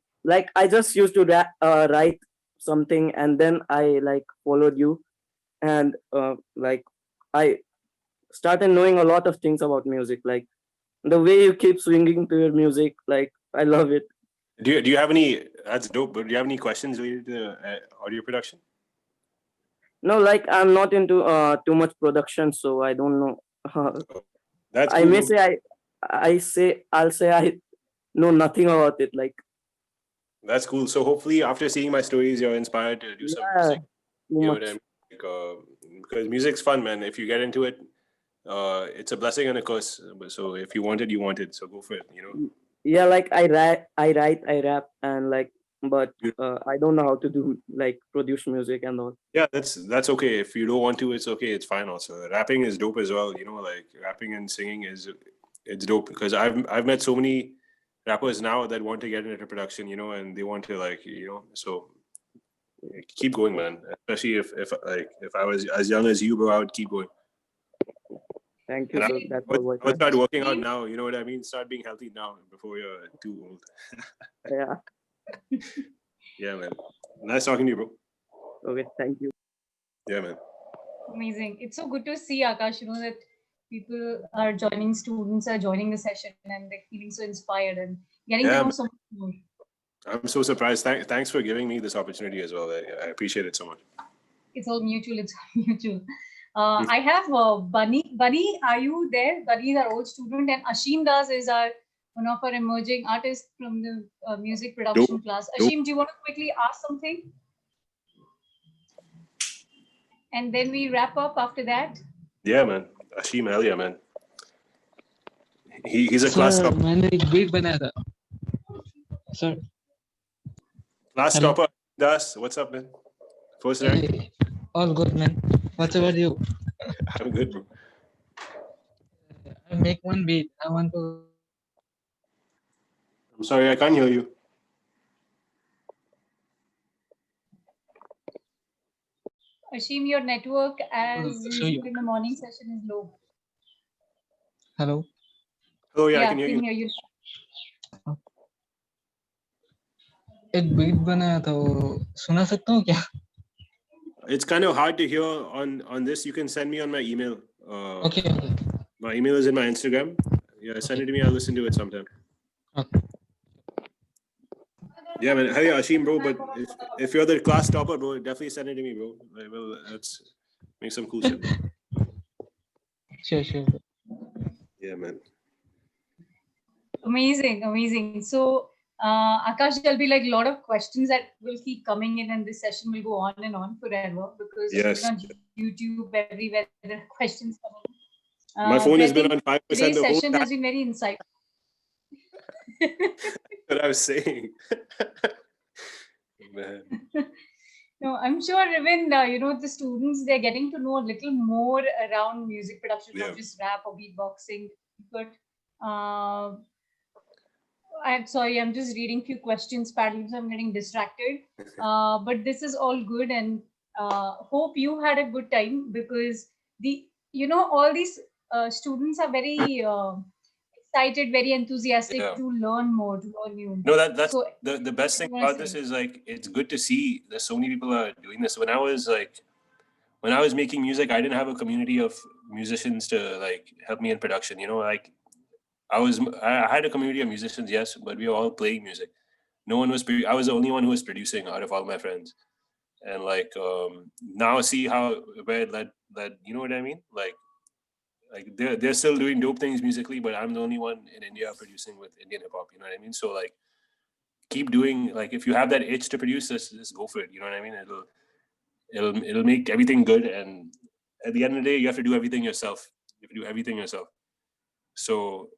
just used to write something, and then I like followed you, and I started knowing a lot of things about music. Like the way you keep swinging to your music, like I love it. Do you have any? That's dope. But do you have any questions related to audio production? No, like I'm not into too much production, so I don't know. That's I cool. may say I'll say I know nothing about it. Like That's cool. So hopefully, after seeing my stories, you're inspired to do some yeah, music. too You know what I much. mean? Like, because music's fun, man. If you get into it, it's a blessing and a curse. So if you want it, you want it. So go for it. Yeah, like I rap, and like, but I don't know how to do like produce music and all. Yeah, that's okay. If you don't want to, it's okay. It's fine. Also, rapping is dope as well. Like rapping and singing it's dope because I've met so many rappers now that want to get into production. And they want to so keep going, man. Especially if I was as young as you, bro, I would keep going. Thank you, And sir. That's I all. would start working out now. You know what I mean? Start being healthy now before you're too old. Yeah. Yeah, man. Nice talking to you, bro. Okay. Thank you. Yeah, man. Amazing. It's so good to see, Akash, that people are joining, students are joining the session and they're feeling so inspired and getting to Yeah, know man. so much more. I'm so surprised. Thanks for giving me this opportunity as well. I appreciate it so much. It's all mutual. It's all mutual. I have Bunny. Bunny, are you there? Bunny is our old student, and Ashim Das is one of our emerging artists from the music production class. Ashim, do you want to quickly ask something? And then we wrap up after that. Yeah, man. Ashim Alia, man. He's a class topper. मैंने एक beat बनाया था sir. Class topper. Das, what's up, man? First rank. Hey, all good, man. What's about you? I'm good, bro. I make one beat. I want to. I'm sorry, I can't hear you. Ashim, your network as show you. usual in the morning session is low. Hello. Oh yeah, Yeah, I can hear you. एक beat बनाया था वो सुना सकता हूँ क्या? It's kind of hard to hear on this. You can send me on my email. Okay. My email is in my Instagram. Yeah, send it to me. I'll listen to it sometime. Okay. Yeah, man. Hey, Ashim, bro. But if you're the class topper, bro, definitely send it to me, bro. Let's make some cool shit. Sure. Yeah, man. Amazing. So, Akash, there'll be like a lot of questions that will keep coming in, and this session will go on and on forever because yes. on YouTube everywhere there are questions coming. My phone has been on 5% Today's the whole session time. has been very insightful. That's what I was saying. Man. No, I'm sure even the students, they're getting to know a little more around music production, not just rap or beatboxing. But I'm sorry, I'm just reading few questions, Paddy, so I'm getting distracted. But this is all good, and hope you had a good time because all these students are very excited, very enthusiastic to learn more, to learn new. No, that's so, the best thing about this is like it's good to see that so many people are doing this. When I was making music, I didn't have a community of musicians to like help me in production. Like I had a community of musicians, yes, but we were all playing music. No one was. I was the only one who was producing out of all my friends. And like now, see where it led. You know what I mean? Like they're still doing dope things musically, but I'm the only one in India producing with Indian hip hop. You know what I mean? So like, keep doing, like, if you have that itch to produce, just go for it. You know what I mean? It'll make everything good. And at the end of the day, you have to do everything yourself. You have to do everything yourself. So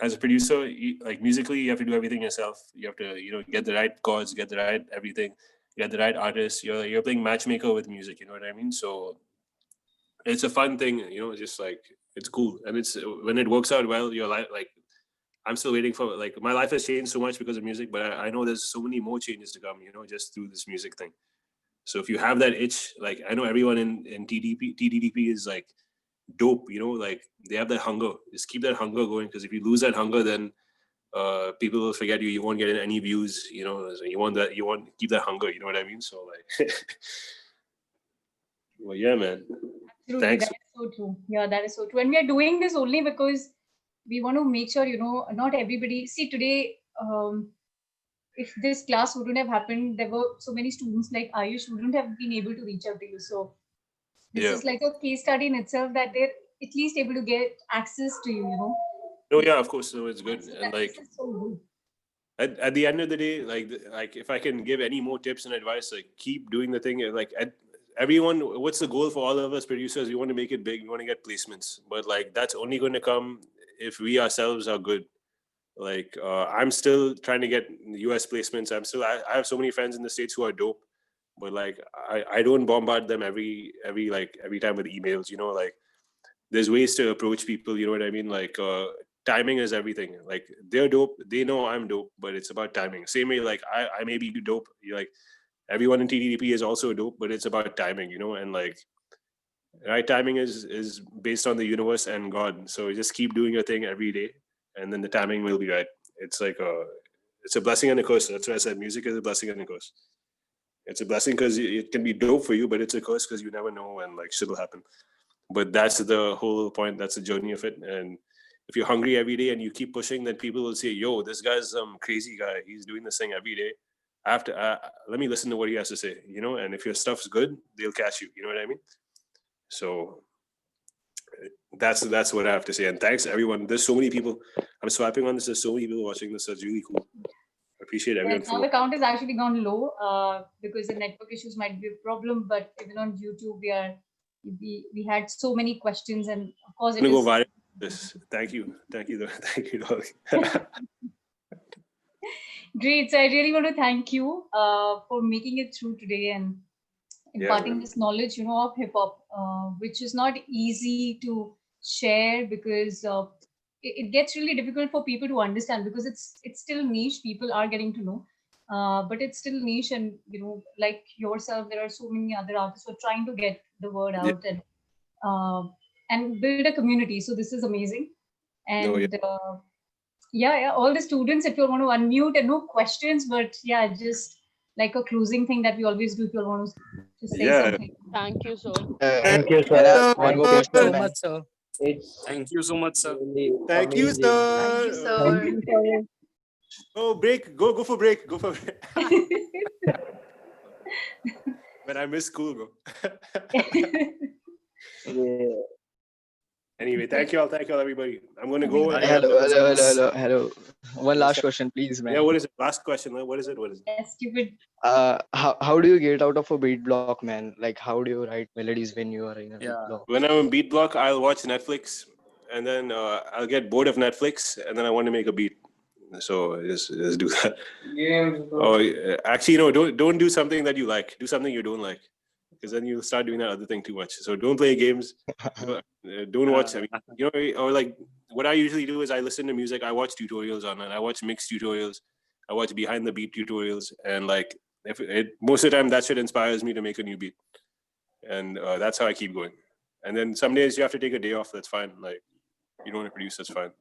as a producer, like musically, you have to do everything yourself. You have to, get the right chords, get the right everything, get the right artists. You're playing matchmaker with music. You know what I mean? So it's a fun thing, just like it's cool, and it's when it works out well, you're like I'm still waiting for, like, my life has changed so much because of music, but I know there's so many more changes to come, just through this music thing. So if you have that itch, like, I know everyone in TDDP is like dope, like they have that hunger. Just keep that hunger going, because if you lose that hunger, then people will forget you. You won't get any views, so you want to keep that hunger, you know what I mean? So like, well, yeah, man. Absolutely, Thanks. that is so true. Yeah, that is so true. And we are doing this only because we want to make sure, not everybody. See, today, if this class wouldn't have happened, there were so many students like Ayush wouldn't have been able to reach out to you. So this is like a case study in itself, that they're at least able to get access to you. No, yeah, of course. No, it's good. And like, This is so good. at the end of the day, like if I can give any more tips and advice, like keep doing the thing. Like everyone, what's the goal for all of us producers? We want to make it big. We want to get placements, but like that's only going to come if we ourselves are good. Like I'm still trying to get US placements. I have so many friends in the States who are dope, but like I don't bombard them every time with emails. Like there's ways to approach people. You know what I mean? Like timing is everything. Like they're dope, they know I'm dope, but it's about timing. Same way, like I may be dope. Like everyone in TDDP is also dope, but it's about timing. And like right timing is based on the universe and God. So just keep doing your thing every day, and then the timing will be right. It's like it's a blessing and a curse. That's why I said music is a blessing and a curse. It's a blessing because it can be dope for you, but it's a curse because you never know when like shit will happen. But that's the whole point. That's the journey of it. And if you're hungry every day and you keep pushing, then people will say, yo, this guy's some crazy guy. He's doing this thing every day. Let me listen to what he has to say, and if your stuff's good, they'll catch you. You know what I mean? So that's what I have to say. And thanks everyone. There's so many people. I'm swiping on this. There's so many people watching this. That's really cool. I appreciate everyone. Now the count has actually gone low because the network issues might be a problem. But even on YouTube, we had so many questions, and of course I'm gonna go viral. This. Thank you, thank you, Dolly. Great. So I really want to thank you for making it through today and imparting this knowledge, of hip hop, which is not easy to share because it gets really difficult for people to understand because it's still niche. People are getting to know, but it's still niche. And like yourself, there are so many other artists who are trying to get the word out and build a community. So this is amazing. And yeah, all the students, if you want to unmute, and no questions, but yeah, just like a closing thing that we always do, if you want to say something. Thank you, sir. Thank you, sir. One more Thank you question, so man. much, sir. It's Thank you so much, sir. really Thank you, amazing. sir. Thank you, sir. Oh, break. Go for break. Go for break. When I miss school, bro. Yeah. Anyway, thank you all, everybody. I'm gonna go. Hello. One last question, please, man. Yeah, what is it? Last question. What is it? Yes, stupid. How do you get out of a beat block, man? Like, how do you write melodies when you are in a beat block? When I'm in beat block, I'll watch Netflix, and then I'll get bored of Netflix, and then I want to make a beat. So just do that. Actually, don't do something that you like. Do something you don't like, because then you'll start doing that other thing too much. So don't play games. Don't watch. Or like what I usually do is I listen to music. I watch tutorials on it. I watch mix tutorials. I watch behind the beat tutorials, and like most of the time that shit inspires me to make a new beat, and that's how I keep going. And then some days you have to take a day off. That's fine. Like you don't want to produce. That's fine.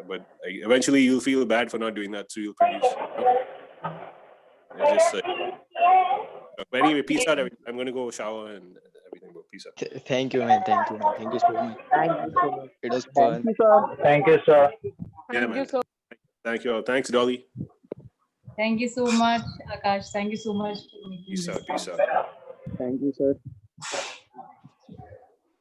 But like, eventually you'll feel bad for not doing that, so you'll produce. It's just like. But anyway, peace out, everyone. I'm gonna go shower and everything. Bro. Peace out. Thank you, man. Thank you, man. Thank you so much. Thank you so much. It was Thank fun. you, sir. Thank you, sir. Yeah, man. Thank you all. Thanks, Dolly. Thank you so much, Akash. Thank you so much. Peace out. Peace out. Thank you, sir.